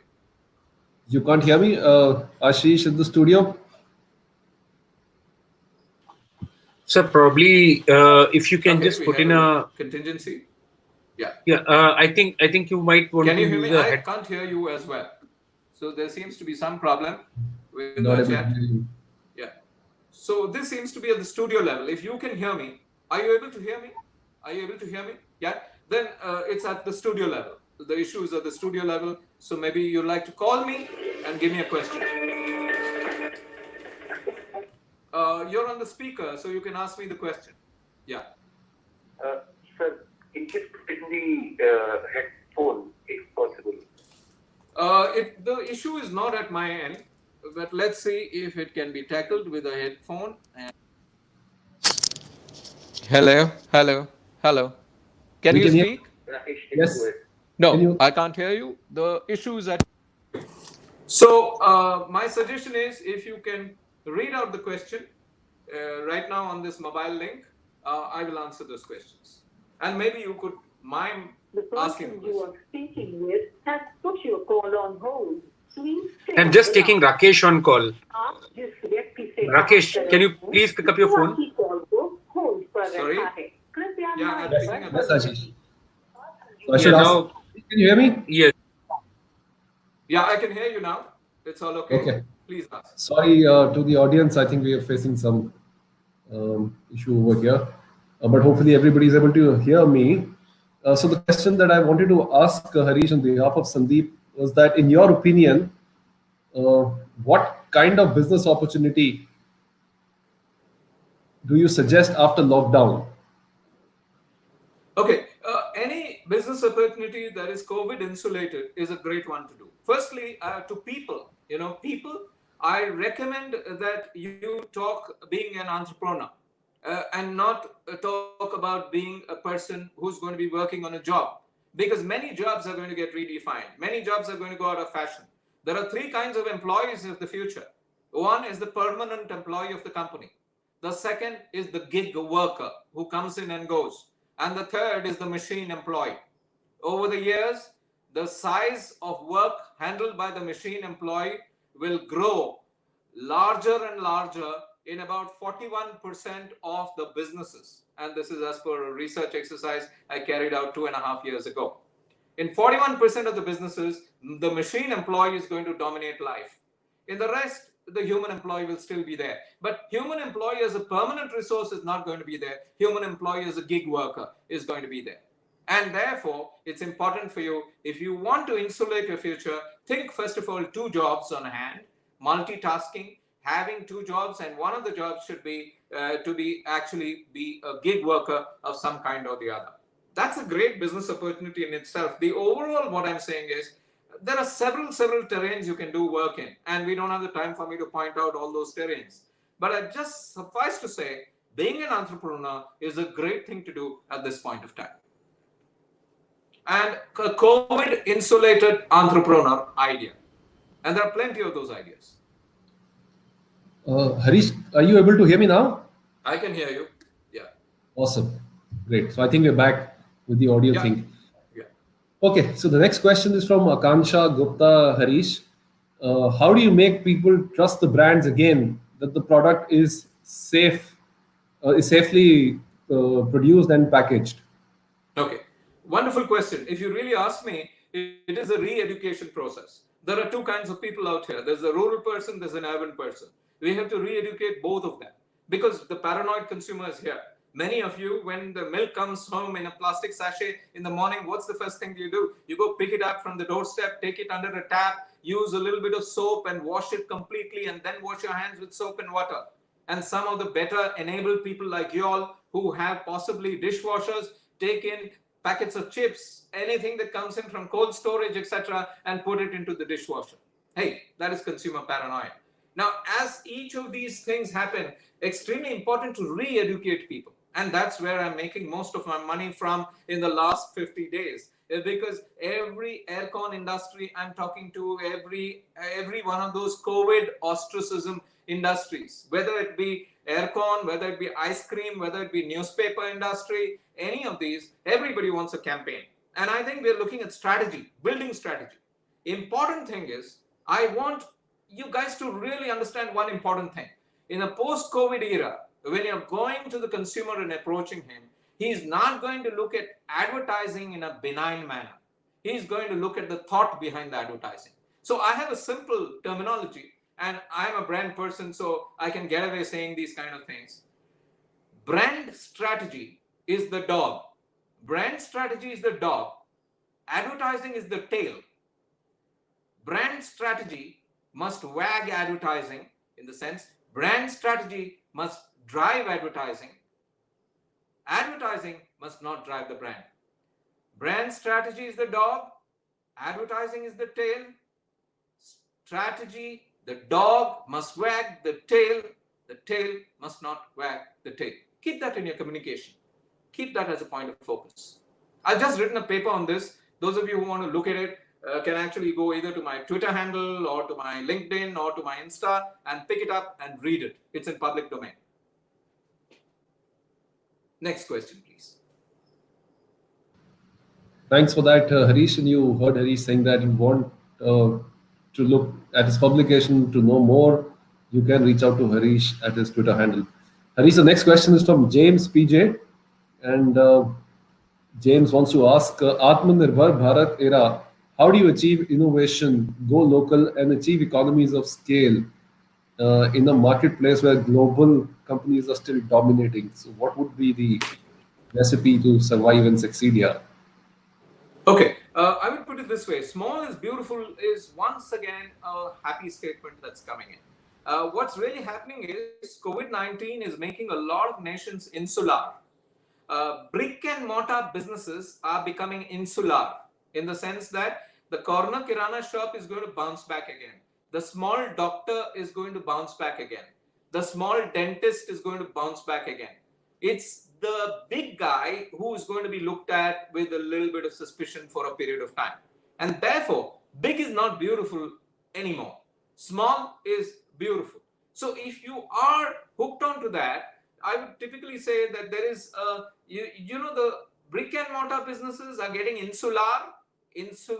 You can't hear me, Ashish, in the studio? So probably if you can just put in a contingency. Yeah. Yeah, I think you might want Can to you hear use me? a I head. can't hear you as well. So there seems to be some problem with Not the able to chat. hear you. Yeah. So this seems to be at the studio level. If you can hear me, are you able to hear me? Are you able to hear me? Yeah. Then it's at the studio level. The issue is at the studio level. So maybe you'd like to call me and give me a question. You're on the speaker, so you can ask me the question. Yeah. Sir, can you put in the headphone if possible? The issue is not at my end, but let's see if it can be tackled with a headphone. Hello. Can We you can hear. speak? Rakesh, Yes. No, I can't hear you. The issue is at. So my suggestion is if you can read out the question right now on this mobile link, I will answer those questions. And maybe you could mime asking. The person you are speaking with has put your call on hold. Please stay I'm on just the taking line. Rakesh on call. आप जिस व्यक्ति से Rakesh, बात कर can you रहे हैं, please pick up your वो phone? आपकी कॉल को होल्ड पर Sorry? रखा है। कृपया Yeah, लाइन I'm पर picking up. Yes, बने Ashish. रहिए। So I should Yeah, ask. now Can you hear me? yes. Yeah, I can hear you now. It's all okay. Okay. Please ask. Sorry to the audience. I think we are facing some issue over here, but hopefully everybody is able to hear me. So the question that I wanted to ask Harish on behalf of Sandeep was that, in your opinion, what kind of business opportunity do you suggest after lockdown? Okay, any business opportunity that is COVID insulated is a great one to do. Firstly, to people, I recommend that you talk being an entrepreneur and not talk about being a person who's going to be working on a job, because many jobs are going to get redefined. Many jobs are going to go out of fashion. There are three kinds of employees of the future. One is the permanent employee of the company. The second is the gig worker who comes in and goes. And the third is the machine employee. Over the years, the size of work handled by the machine employee will grow larger and larger in about 41% of the businesses. And this is as per a research exercise I carried out 2.5 years ago. In 41% of the businesses, the machine employee is going to dominate life. In the rest, the human employee will still be there. But human employee as a permanent resource is not going to be there. Human employee as a gig worker is going to be there. And therefore, it's important for you, if you want to insulate your future, think first of all 2 jobs on hand, multitasking, having 2 jobs, and one of the jobs should be to be actually be a gig worker of some kind or the other. That's a great business opportunity in itself. The overall, what I'm saying is, there are several terrains you can do work in, and we don't have the time for me to point out all those terrains. But I just suffice to say, being an entrepreneur is a great thing to do at this point of time. And a COVID insulated entrepreneur idea, and there are plenty of those ideas. Harish, are you able to hear me now? I can hear you. Yeah. Awesome. Great. So I think we're back with the audio Yeah. thing. Yeah. Okay, so the next question is from Akansha Gupta Harish. How do you make people trust the brands again that the product is safely produced and packaged? Okay. Wonderful question. If you really ask me, it is a re-education process. There are 2 kinds of people out here. There's a rural person, there's an urban person. We have to re-educate both of them because the paranoid consumer is here. Many of you, when the milk comes home in a plastic sachet in the morning, what's the first thing you do? You go pick it up from the doorstep, take it under a tap, use a little bit of soap and wash it completely, and then wash your hands with soap and water. And some of the better enabled people like you all who have possibly dishwashers take in packets of chips, anything that comes in from cold storage, etc., and put it into the dishwasher. Hey, that is consumer paranoia. Now, as each of these things happen, extremely important to re-educate people. And that's where I'm making most of my money from in the last 50 days. Because every aircon industry I'm talking to, every one of those COVID ostracism industries, whether it be aircon, whether it be ice cream, whether it be newspaper industry, any of these, everybody wants a campaign. And I think we're looking at strategy, building strategy. Important thing is, I want you guys to really understand one important thing. In a post-COVID era, when you're going to the consumer and approaching him, he's not going to look at advertising in a benign manner. He's going to look at the thought behind the advertising. So I have a simple terminology, and I'm a brand person, so I can get away saying these kind of things. Brand strategy is the dog. Brand strategy is the dog. Advertising is the tail. Brand strategy must wag advertising, in the sense brand strategy must drive advertising. Advertising must not drive the brand. Brand strategy is the dog. Advertising is the tail. Strategy, the dog must wag the tail. The tail must not wag the tail. Keep that in your communication. Keep that as a point of focus. I've just written a paper on this. Those of you who want to look at it can actually go either to my Twitter handle or to my LinkedIn or to my Insta and pick it up and read it. It's in public domain. Next question, please. Thanks for that, Harish. And you heard Harish saying that you want to look at his publication to know more. You can reach out to Harish at his Twitter handle. Harish, the next question is from James PJ. And James wants to ask, Atmanirbhar Bharat era, how do you achieve innovation, go local, and achieve economies of scale in a marketplace where global companies are still dominating? So what would be the recipe to survive and succeed here? Okay, I would put it this way. Small is beautiful is once again a happy statement that's coming in. What's really happening is COVID-19 is making a lot of nations insular. Brick and mortar businesses are becoming insular in the sense that the corner kirana shop is going to bounce back again. The small doctor is going to bounce back again. The small dentist is going to bounce back again. It's the big guy who is going to be looked at with a little bit of suspicion for a period of time. And therefore, big is not beautiful anymore. Small is beautiful. So if you are hooked onto that, I would typically say that there is the brick and mortar businesses are getting insular,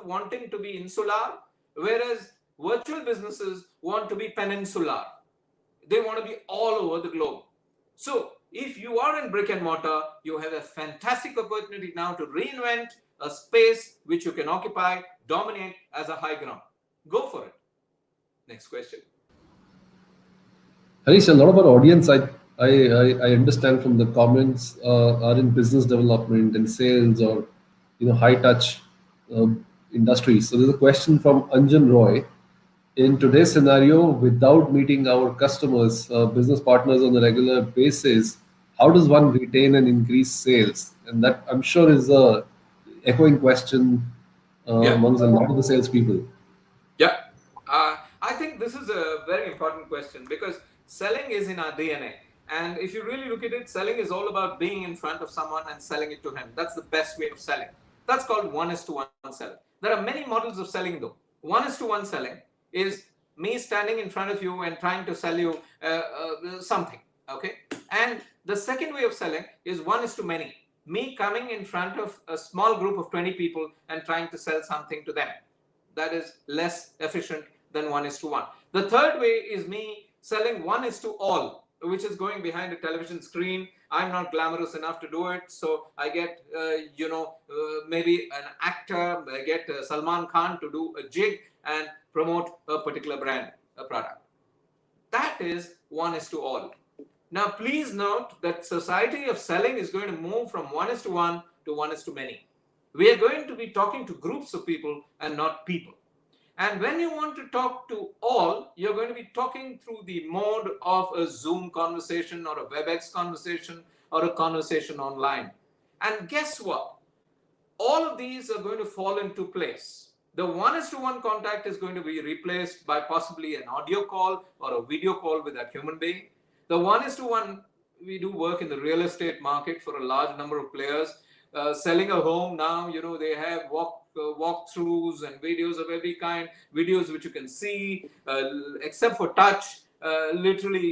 wanting to be insular, whereas virtual businesses want to be peninsular. They want to be all over the globe. So if you are in brick and mortar, you have a fantastic opportunity now to reinvent a space which you can occupy, dominate as a high ground. Go for it. Next question. Harish, a lot of our audience, I understand from the comments, are in business development and sales or high touch industries. So there's a question from Anjan Roy. In today's scenario, without meeting our customers, business partners on a regular basis, how does one retain and increase sales? And that, I'm sure, is a echoing question Yeah. amongst a lot of the salespeople. Yeah, I think this is a very important question because selling is in our DNA. And if you really look at it, selling is all about being in front of someone and selling it to him. That's the best way of selling. That's called one is to one selling. There are many models of selling though. One is to one selling is me standing in front of you and trying to sell you something. Okay. And the second way of selling is one is to many. Me coming in front of a small group of 20 people and trying to sell something to them. That is less efficient than one is to one. The third way is me selling one is to all, which is going behind a television screen. I'm not glamorous enough to do it, so I get maybe an actor, I get Salman Khan to do a jig and promote a particular brand, a product. That is one is to all. Now, please note that society of selling is going to move from one is to one to one is to many. We are going to be talking to groups of people and not people. And when you want to talk to all, you're going to be talking through the mode of a Zoom conversation or a WebEx conversation or a conversation online. And guess what? All of these are going to fall into place. The one is to one contact is going to be replaced by possibly an audio call or a video call with that human being. The one is to one, we do work in the real estate market for a large number of players. Selling a home now, they have walkthroughs and videos of every kind, videos which you can see, except for touch. Literally,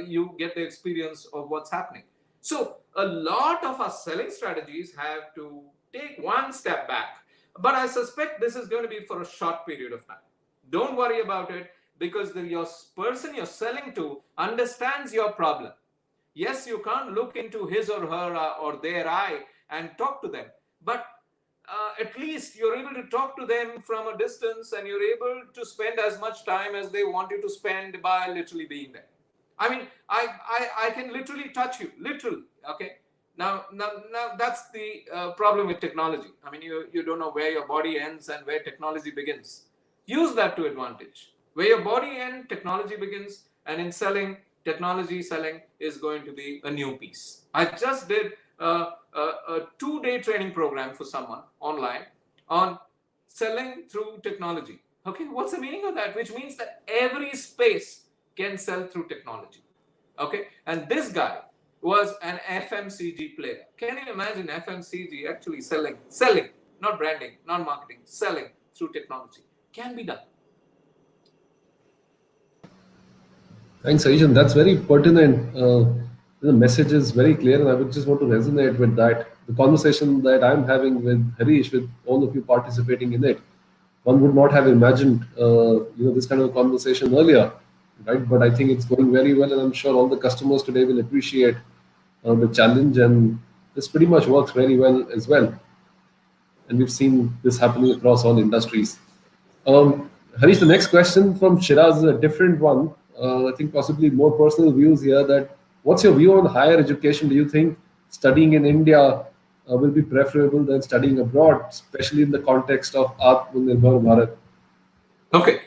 you get the experience of what's happening. So a lot of our selling strategies have to take one step back. But I suspect this is going to be for a short period of time. Don't worry about it because your person you're selling to understands your problem. Yes, you can't look into his or her or their eye and talk to them, but at least you're able to talk to them from a distance and you're able to spend as much time as they want you to spend by literally being there. I mean, I can literally touch you, literally. Okay. Now that's the problem with technology. I mean, you don't know where your body ends and where technology begins. Use that to advantage. Where your body ends, technology begins, and in selling, technology selling is going to be a new piece. I just did a 2-day training program for someone online on selling through technology. Okay, what's the meaning of that? Which means that every space can sell through technology. Okay, and this guy was an FMCG player. Can you imagine FMCG actually selling, not branding, not marketing, selling through technology? Can be done. Thanks, Harish. And that's very pertinent. The message is very clear, and I would just want to resonate with that. The conversation that I'm having with Harish, with all of you participating in it, one would not have imagined, this kind of conversation earlier, right? But I think it's going very well, and I'm sure all the customers today will appreciate the challenge, and this pretty much works very well as well. And we've seen this happening across all industries. Harish, the next question from Shiraz is a different one. I think possibly more personal views here. That what's your view on higher education? Do you think studying in India will be preferable than studying abroad, especially in the context of Atmanirbhar Bharat? Okay.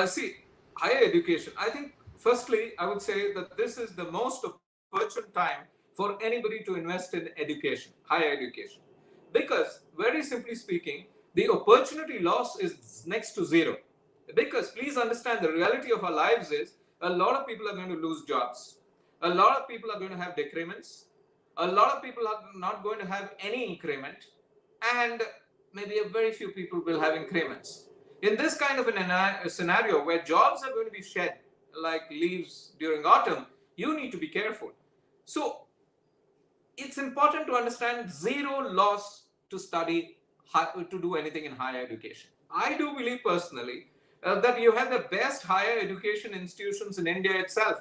See, higher education. I think, firstly, I would say that this is the most opportune time for anybody to invest in education, higher education. Because, very simply speaking, the opportunity loss is next to zero. Because, please understand, the reality of our lives is a lot of people are going to lose jobs. A lot of people are going to have decrements. A lot of people are not going to have any increment. And maybe a very few people will have increments. In this kind of a scenario where jobs are going to be shed like leaves during autumn, you need to be careful. So it's important to understand zero loss to study, to do anything in higher education. I do believe personally that you have the best higher education institutions in India itself.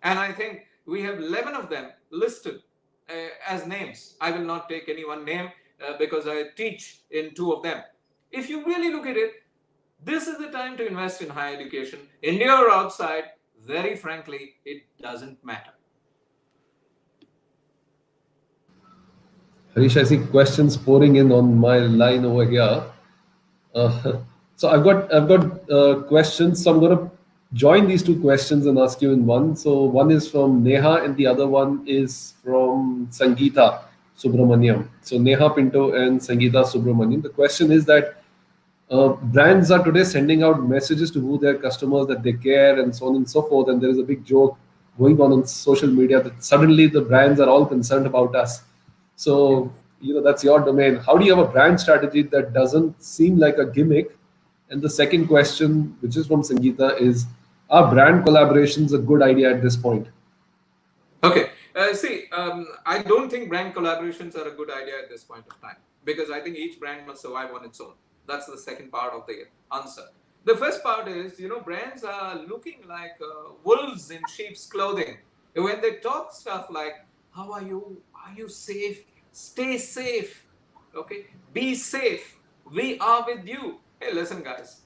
And I think we have 11 of them listed as names. I will not take any one name because I teach in 2 of them. If you really look at it, this is the time to invest in higher education. India or outside, very frankly, it doesn't matter. Harish, I see questions pouring in on my line over here. Uh, so I've got questions. So I'm going to join these two questions and ask you in one. So one is from Neha, and the other one is from Sangeeta Subramaniam. So Neha Pinto and Sangeeta Subramaniam. The question is that brands are today sending out messages to who their customers that they care and so on and so forth. And there is a big joke going on social media that suddenly the brands are all concerned about us. So, that's your domain. How do you have a brand strategy that doesn't seem like a gimmick? And the second question, which is from Sangeeta, is, are brand collaborations a good idea at this point? Okay. I don't think brand collaborations are a good idea at this point of time because I think each brand must survive on its own. That's the second part of the answer. The first part is, brands are looking like wolves in sheep's clothing. When they talk stuff like, how are you? Are you safe? Stay safe. Okay. Be safe. We are with you. Hey, listen, guys.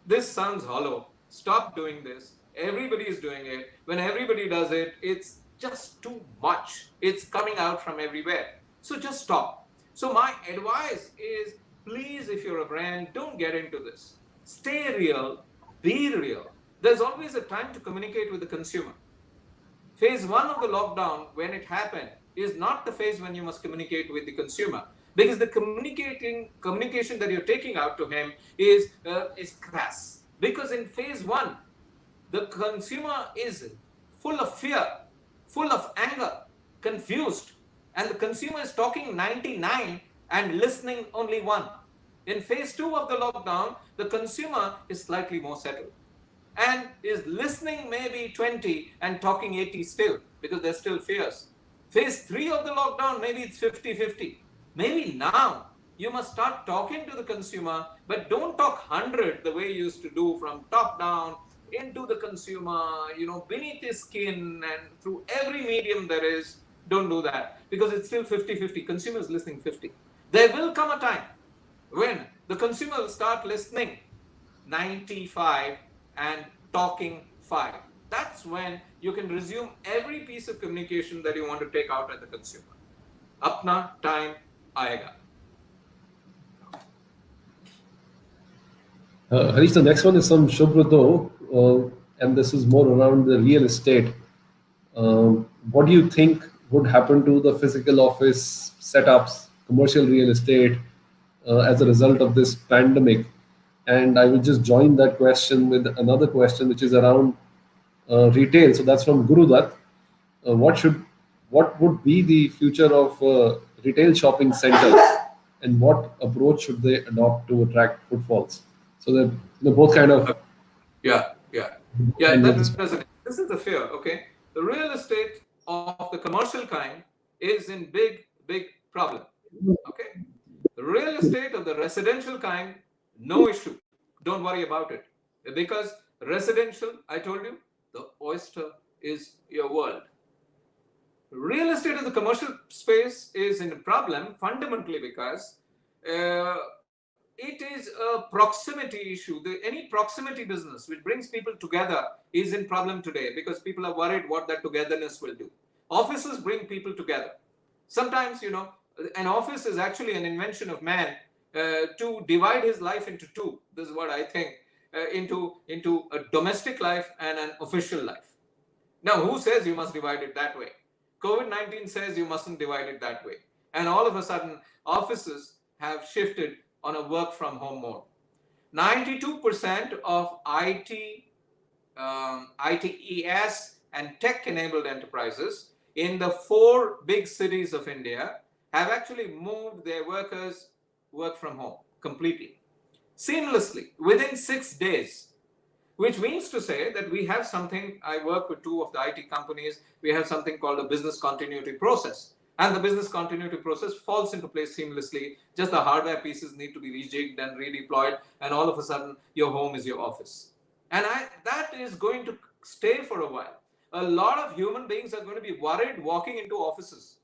This sounds hollow. Stop doing this. Everybody is doing it. When everybody does it, it's just too much. It's coming out from everywhere. So just stop. So my advice is, please, if you're a brand, don't get into this. Stay real, be real. There's always a time to communicate with the consumer. Phase one of the lockdown, when it happened, is not the phase when you must communicate with the consumer, because the communication that you're taking out to him is crass. Because in phase one, the consumer is full of fear, full of anger, confused, and the consumer is talking 99 and listening only 1. In phase 2 of the lockdown, the consumer is slightly more settled and is listening maybe 20 and talking 80 still, because there's still fears. Phase 3 of the lockdown, maybe it's 50-50. Maybe now you must start talking to the consumer, but don't talk 100 the way you used to do, from top down into the consumer, beneath his skin and through every medium there is. Don't do that, because it's still 50-50. Consumers listening 50. There will come a time when the consumer will start listening 95 and talking 5. That's when you can resume every piece of communication that you want to take out at the consumer. Apna time aayega. Harish, the next one is from Shubhrato, and this is more around the real estate. What do you think would happen to the physical office setups, commercial real estate, as a result of this pandemic? And I will just join that question with another question, which is around retail. So that's from Guru Dutt. What would be the future of retail shopping centers, and what approach should they adopt to attract footfalls? So that they're both kind of Yeah. This is the fear. Okay, the real estate of the commercial kind is in big problem. Okay, the real estate of the residential kind, no issue. Don't worry about it, because residential, I told you, the oyster is your world. Real estate in the commercial space is in a problem fundamentally because it is a proximity issue. Any proximity business which brings people together is in problem today, because people are worried what that togetherness will do. Offices bring people together. Sometimes, an office is actually an invention of man to divide his life into two. This is what I think, into a domestic life and an official life. Now, who says you must divide it that way? COVID-19 says you mustn't divide it that way. And all of a sudden, offices have shifted on a work from home mode. 92% of ITES and tech-enabled enterprises in the 4 big cities of India have actually moved their workers work from home completely, seamlessly, within 6 days. Which means to say that we have something, I work with 2 of the IT companies, we have something called a business continuity process. And the business continuity process falls into place seamlessly. Just the hardware pieces need to be rejigged and redeployed, and all of a sudden your home is your office. And that is going to stay for a while. A lot of human beings are going to be worried walking into offices.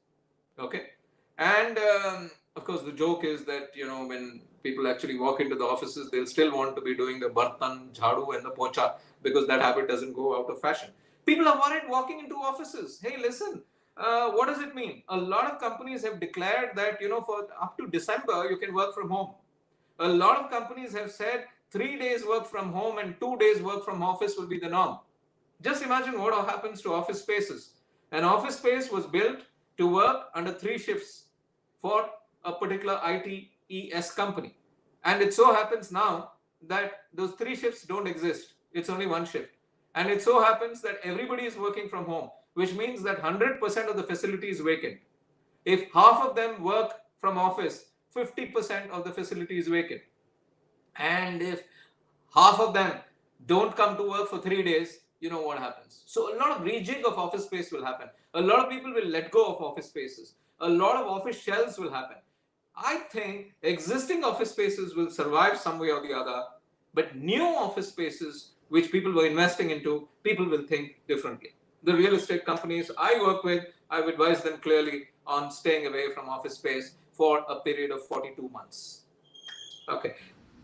Okay. And of course, the joke is that, when people actually walk into the offices, they'll still want to be doing the bartan, jhadu and the pocha, because that habit doesn't go out of fashion. People are worried walking into offices. Hey, listen, What does it mean? A lot of companies have declared that, for up to December, you can work from home. A lot of companies have said 3 days work from home and 2 days work from office will be the norm. Just imagine what happens to office spaces. An office space was built to work under 3 shifts for a particular ITES company. And it so happens now that those 3 shifts don't exist. It's only 1 shift. And it so happens that everybody is working from home, which means that 100% of the facility is vacant. If half of them work from office, 50% of the facility is vacant. And if half of them don't come to work for 3 days, you know what happens. So a lot of rejig of office space will happen. A lot of people will let go of office spaces. A lot of office shells will happen. I think existing office spaces will survive some way or the other, but new office spaces which people were investing into, people will think differently. The real estate companies I work with, I've advised them clearly on staying away from office space for a period of 42 months. Okay.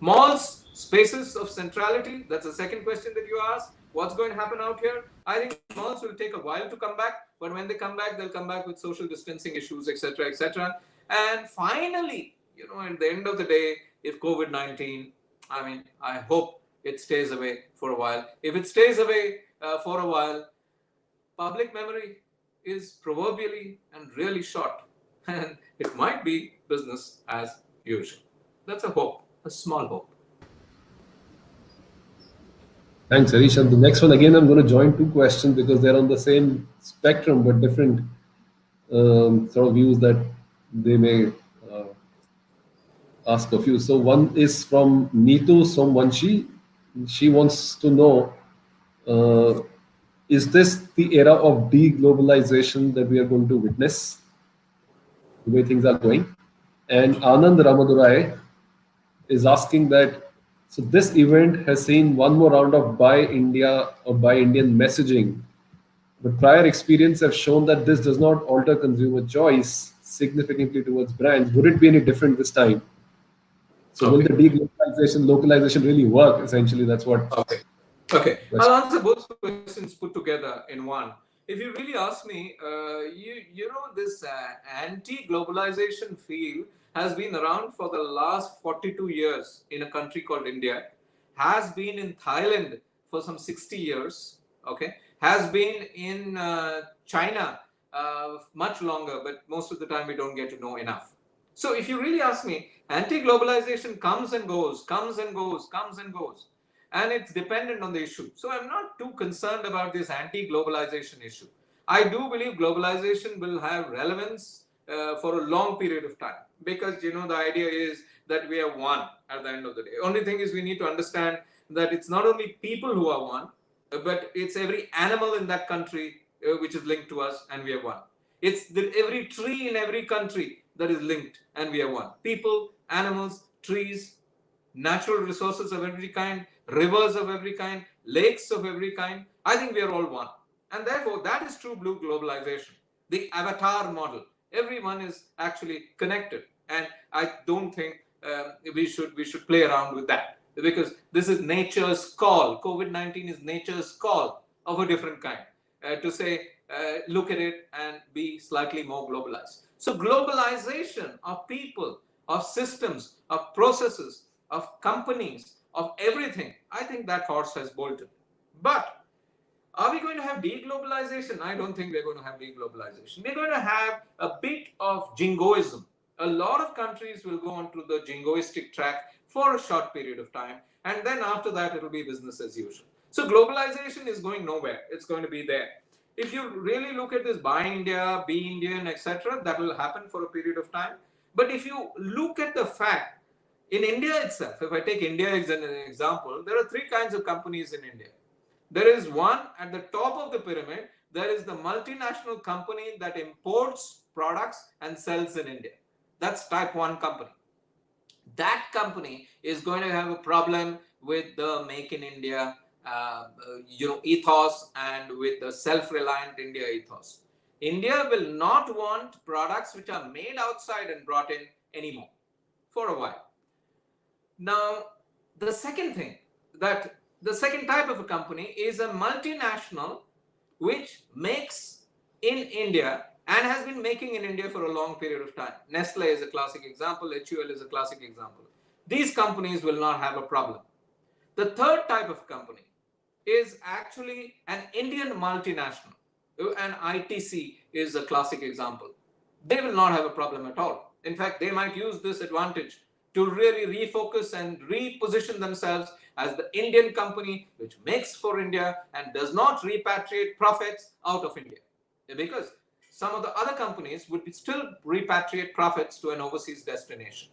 Malls, spaces of centrality, that's the second question that you asked. What's going to happen out here? I think malls will take a while to come back, but when they come back, they'll come back with social distancing issues, etc., etc. And finally, at the end of the day, if COVID-19, I hope it stays away for a while. If it stays away for a while, public memory is proverbially and really short, and it might be business as usual. That's a hope, a small hope. Thanks, Harish. And the next one, again, I'm going to join 2 questions because they're on the same spectrum but different sort of views that they may ask of you. So one is from Neetu Somvanshi. She wants to know, is this the era of deglobalization that we are going to witness, the way things are going? And Anand Ramadurai is asking that, so this event has seen one more round of Buy India or Buy Indian messaging, but prior experience have shown that this does not alter consumer choice significantly towards brands. Would it be any different this time? So will the deglobalization, localization really work? Essentially, that's what. Okay. I'll answer both questions put together in one. If you really ask me, this anti-globalization feel has been around for the last 42 years in a country called India, has been in Thailand for some 60 years, okay, has been in China much longer, but most of the time we don't get to know enough. So if you really ask me, anti-globalization comes and goes, comes and goes, comes and goes. And it's dependent on the issue. So I'm not too concerned about this anti-globalization issue. I do believe globalization will have relevance for a long period of time, because the idea is that we are one at the end of the day. Only thing is we need to understand that it's not only people who are one, but it's every animal in that country which is linked to us, and we are one. It's every tree in every country that is linked, and we are one. People, animals, trees, natural resources of every kind, rivers of every kind, lakes of every kind. I think we are all one. And therefore, that is true blue globalization. The avatar model. Everyone is actually connected. And I don't think we should play around with that, because this is nature's call. COVID-19 is nature's call of a different kind to say, look at it and be slightly more globalized. So globalization of people, of systems, of processes, of companies, of everything, I think that horse has bolted. But are we going to have deglobalization? I don't think we're going to have deglobalization. We're going to have a bit of jingoism. A lot of countries will go onto the jingoistic track for a short period of time, and then after that, it will be business as usual. So globalization is going nowhere. It's going to be there. If you really look at this Buy India, Be Indian, etc., that will happen for a period of time. But if you look at the fact, in India itself, if I take India as an example, there are 3 kinds of companies in India. There is one at the top of the pyramid. There is the multinational company that imports products and sells in India. That's type 1 company. That company is going to have a problem with the Make in India ethos and with the self-reliant India ethos. India will not want products which are made outside and brought in anymore for a while. Now, the second type of a company is a multinational which makes in India and has been making in India for a long period of time. Nestle is a classic example, HUL is a classic example. These companies will not have a problem. The third type of company is actually an Indian multinational, and ITC is a classic example. They will not have a problem at all. In fact, they might use this advantage to really refocus and reposition themselves as the Indian company which makes for India and does not repatriate profits out of India. Because some of the other companies would still repatriate profits to an overseas destination.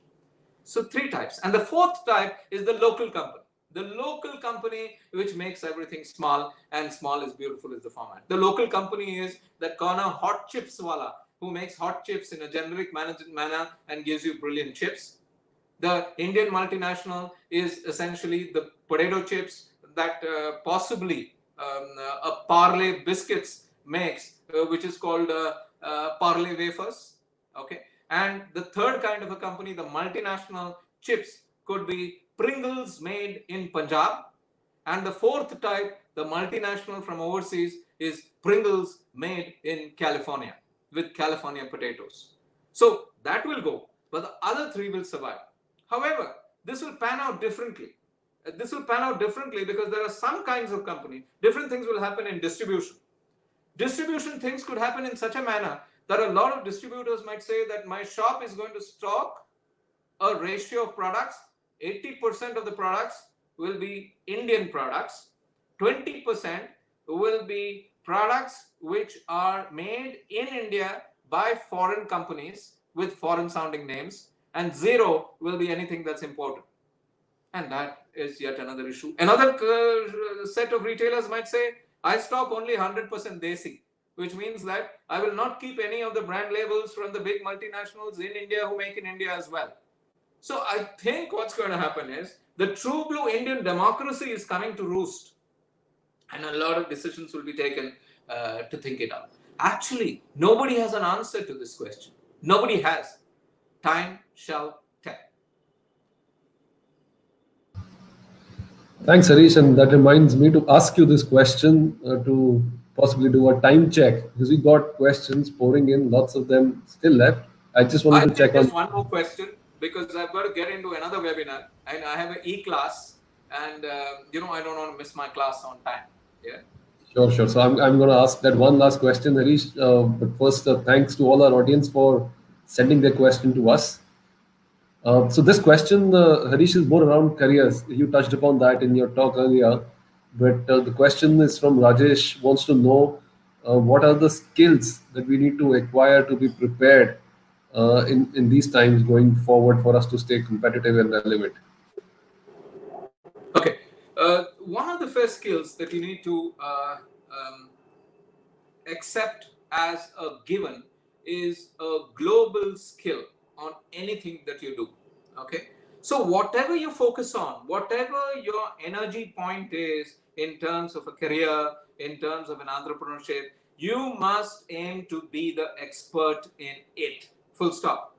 So three types. And the fourth type is the local company. The local company which makes everything small, and small is beautiful is the format. The local company is that corner hot chips wala who makes hot chips in a generic manner and gives you brilliant chips. The Indian multinational is essentially the potato chips that possibly a Parle biscuits makes, which is called Parle wafers. Okay, and the third kind of a company, the multinational chips, could be Pringles made in Punjab, and the fourth type, the multinational from overseas, is Pringles made in California with California potatoes. So that will go, but the other three will survive. However, this will pan out differently. This will pan out differently because there are some kinds of company, different things will happen in distribution. Distribution things could happen in such a manner that a lot of distributors might say that my shop is going to stock a ratio of products. 80% of the products will be Indian products, 20% will be products which are made in India by foreign companies with foreign sounding names, and zero will be anything that's imported. And that is yet another issue. Another set of retailers might say, I stock only 100% Desi, which means that I will not keep any of the brand labels from the big multinationals in India who make in India as well. So I think what's going to happen is the true blue Indian democracy is coming to roost, and a lot of decisions will be taken to think it out. Actually, nobody has an answer to this question. Nobody has. Time shall tell. Thanks, Harish. And that reminds me to ask you this question to possibly do a time check because we got questions pouring in, lots of them still left. I just wanted I to check think on. just one more question because I've got to get into another webinar and I have an e-class and I don't want to miss my class on time. Yeah. Sure, sure. So I'm going to ask that one last question, Harish. But first, thanks to all our audience for sending their question to us. So this question, Harish, is more around careers. You touched upon that in your talk earlier, but the question is from Rajesh. Wants to know what are the skills that we need to acquire to be prepared in these times going forward for us to stay competitive and relevant. Okay. One of the first skills that you need to accept as a given is a global skill on anything that you do. Okay, so whatever you focus on, whatever your energy point is in terms of a career, in terms of an entrepreneurship, you must aim to be the expert in it, full stop.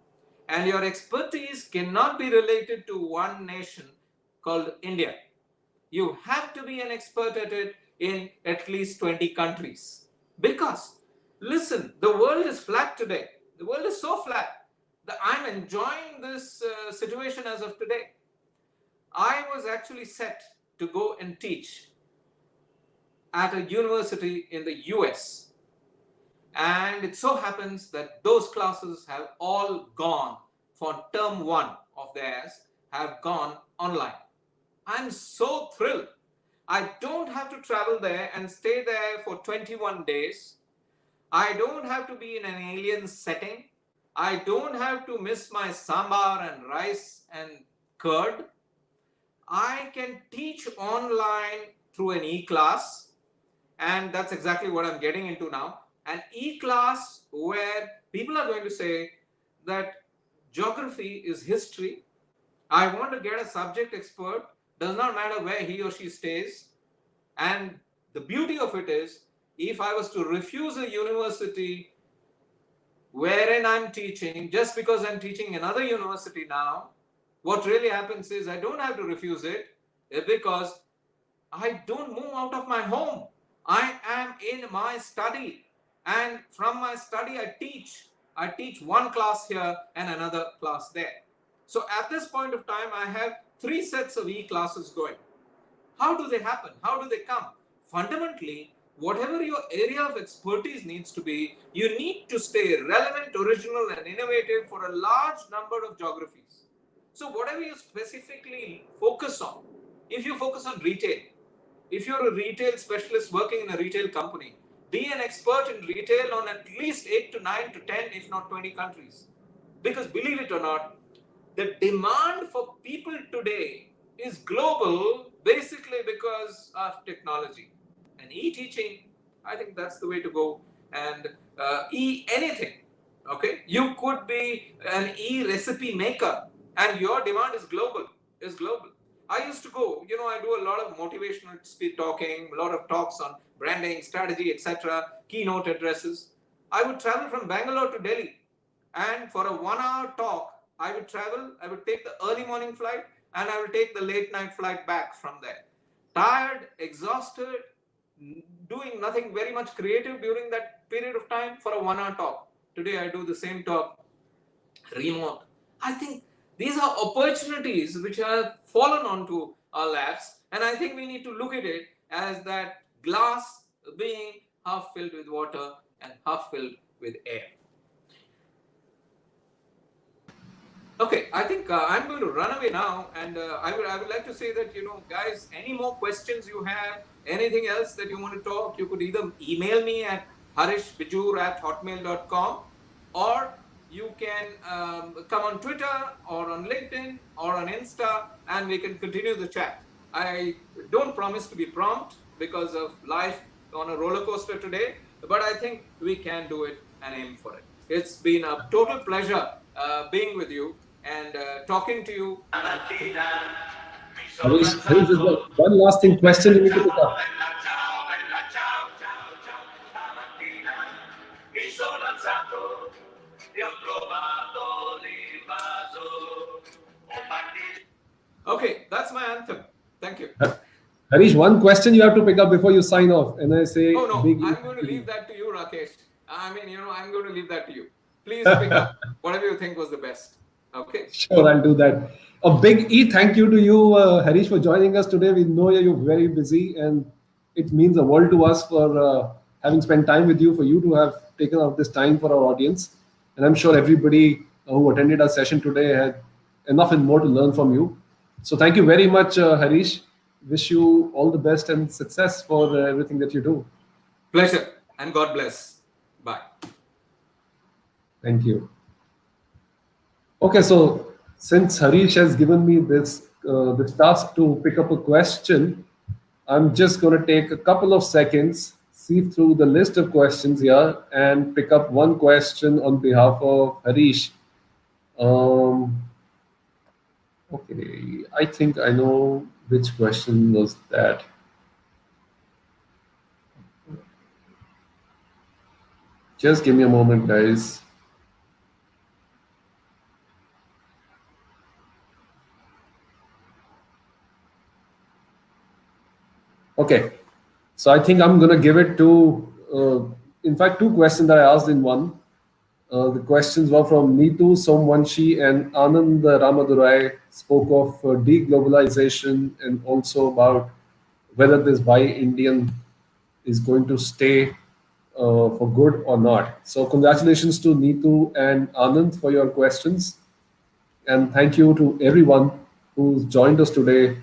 And your expertise cannot be related to one nation called India. You have to be an expert at it in at least 20 countries. Because, listen, the world is flat today. The world is so flat that I'm enjoying this situation as of today. I was actually set to go and teach at a university in the US. And it so happens that those classes have all gone for term one of theirs, have gone online. I'm so thrilled. I don't have to travel there and stay there for 21 days. I don't have to be in an alien setting. I don't have to miss my sambar and rice and curd. I can teach online through an e-class, and that's exactly what I'm getting into now. An e-class where people are going to say that geography is history. I want to get a subject expert, does not matter where he or she stays. And the beauty of it is, if I was to refuse a university wherein I'm teaching, just because I'm teaching another university now, what really happens is I don't have to refuse it because I don't move out of my home. I am in my study. And from my study, I teach one class here and another class there. So at this point of time, I have 3 sets of e-classes going. How do they happen? How do they come? Fundamentally, whatever your area of expertise needs to be, you need to stay relevant, original, and innovative for a large number of geographies. So whatever you specifically focus on, if you focus on retail, if you're a retail specialist working in a retail company, be an expert in retail on at least 8 to 9 to 10, if not 20 countries. Because believe it or not, the demand for people today is global, basically because of technology. And e-teaching, I think that's the way to go. And e-anything, okay? You could be an e-recipe maker and your demand is global, I used to go, I do a lot of motivational speed talking, a lot of talks on branding, strategy, etc., keynote addresses. I would travel from Bangalore to Delhi, and for a 1-hour talk, I would take the early morning flight and I would take the late night flight back from there. Tired, exhausted, doing nothing very much creative during that period of time for a 1-hour talk. Today I do the same talk remote. I think these are opportunities which have fallen onto our laps, and I think we need to look at it as that glass being half filled with water and half filled with air. Okay, I think I'm going to run away now, and I would like to say that, guys, any more questions you have, anything else that you want to talk, you could either email me at harishbijoor@hotmail.com, or you can come on Twitter or on LinkedIn or on Insta, and we can continue the chat. I don't promise to be prompt because of life on a roller coaster today, but I think we can do it and aim for it. It's been a total pleasure being with you and talking to you. Harish, just one last thing, question you need to pick up. Okay, that's my anthem. Thank you. Harish, one question you have to pick up before you sign off, and I say, Oh no, I'm going to leave that to you, Rakesh. I'm going to leave that to you. Please pick up whatever you think was the best. Okay. Sure, I'll do that. A big thank you to you, Harish, for joining us today. We know you're very busy, and it means the world to us for having spent time with you, for you to have taken out this time for our audience. And I'm sure everybody who attended our session today had enough and more to learn from you. So thank you very much, Harish. Wish you all the best and success for everything that you do. Pleasure, and God bless. Bye. Thank you. Okay, so since Harish has given me this task to pick up a question, I'm just going to take a couple of seconds, sift through the list of questions here, and pick up one question on behalf of Harish. Okay, I think I know which question was that. Just give me a moment, guys. Okay, so I think I'm going to give it to, in fact, two questions that I asked in one. The questions were from Neetu Somwanshi and Anand Ramadurai, spoke of deglobalization and also about whether this Buy Indian is going to stay for good or not. So congratulations to Neetu and Anand for your questions. And thank you to everyone who's joined us today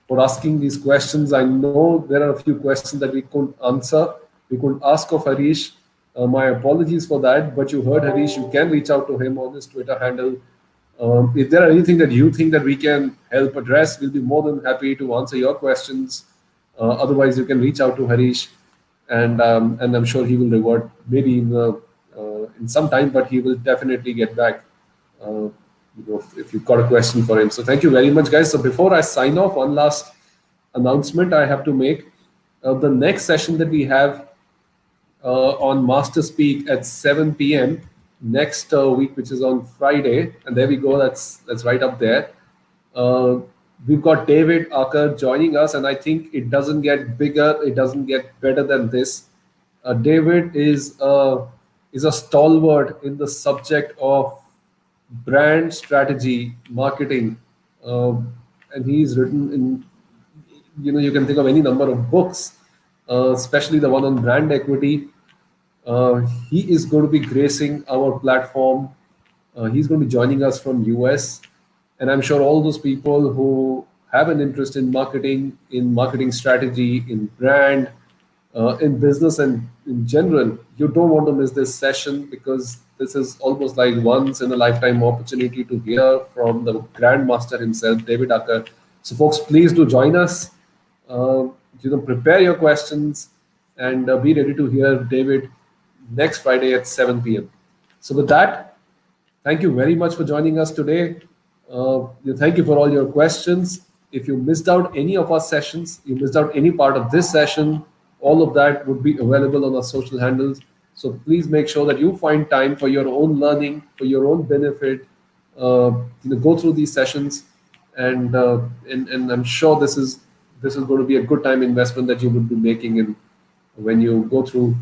for asking these questions. I know there are a few questions that we couldn't answer. We could ask of Harish. My apologies for that, but you heard Harish. You can reach out to him on his Twitter handle. If there are anything that you think that we can help address, we'll be more than happy to answer your questions. Otherwise, you can reach out to Harish, and I'm sure he will revert maybe in some time, but he will definitely get back. If you've got a question for him. So thank you very much, guys. So before I sign off, one last announcement I have to make. The next session that we have on Master Speak at 7 p.m. next week, which is on Friday, and there we go. That's right up there. We've got David Acker joining us, and I think it doesn't get bigger, it doesn't get better than this. David is a stalwart in the subject of brand strategy, marketing, and he's written in, you can think of any number of books, especially the one on brand equity. He is going to be gracing our platform. He's going to be joining us from US, and I'm sure all those people who have an interest in marketing strategy, in brand, in business, and in general, you don't want to miss this session, because this is almost like once in a lifetime opportunity to hear from the grandmaster himself, David Acker. So, folks, please do join us. Prepare your questions, and be ready to hear David next Friday at 7 p.m. So, with that, thank you very much for joining us today. Thank you for all your questions. If you missed out any of our sessions, you missed out any part of this session, all of that would be available on our social handles. So please make sure that you find time for your own learning, for your own benefit. Go through these sessions, and I'm sure this is going to be a good time investment that you will be making in when you go through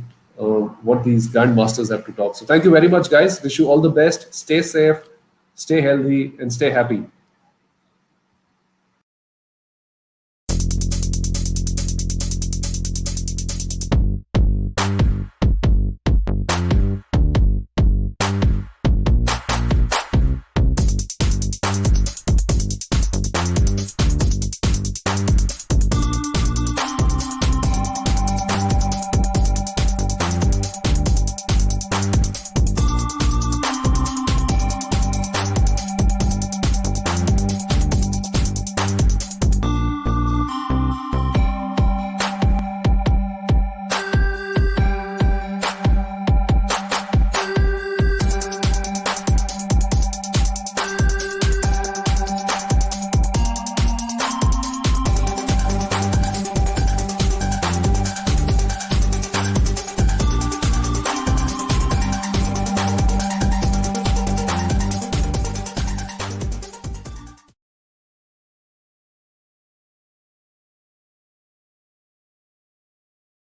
what these grandmasters have to talk. So thank you very much, guys. Wish you all the best. Stay safe, stay healthy, and stay happy.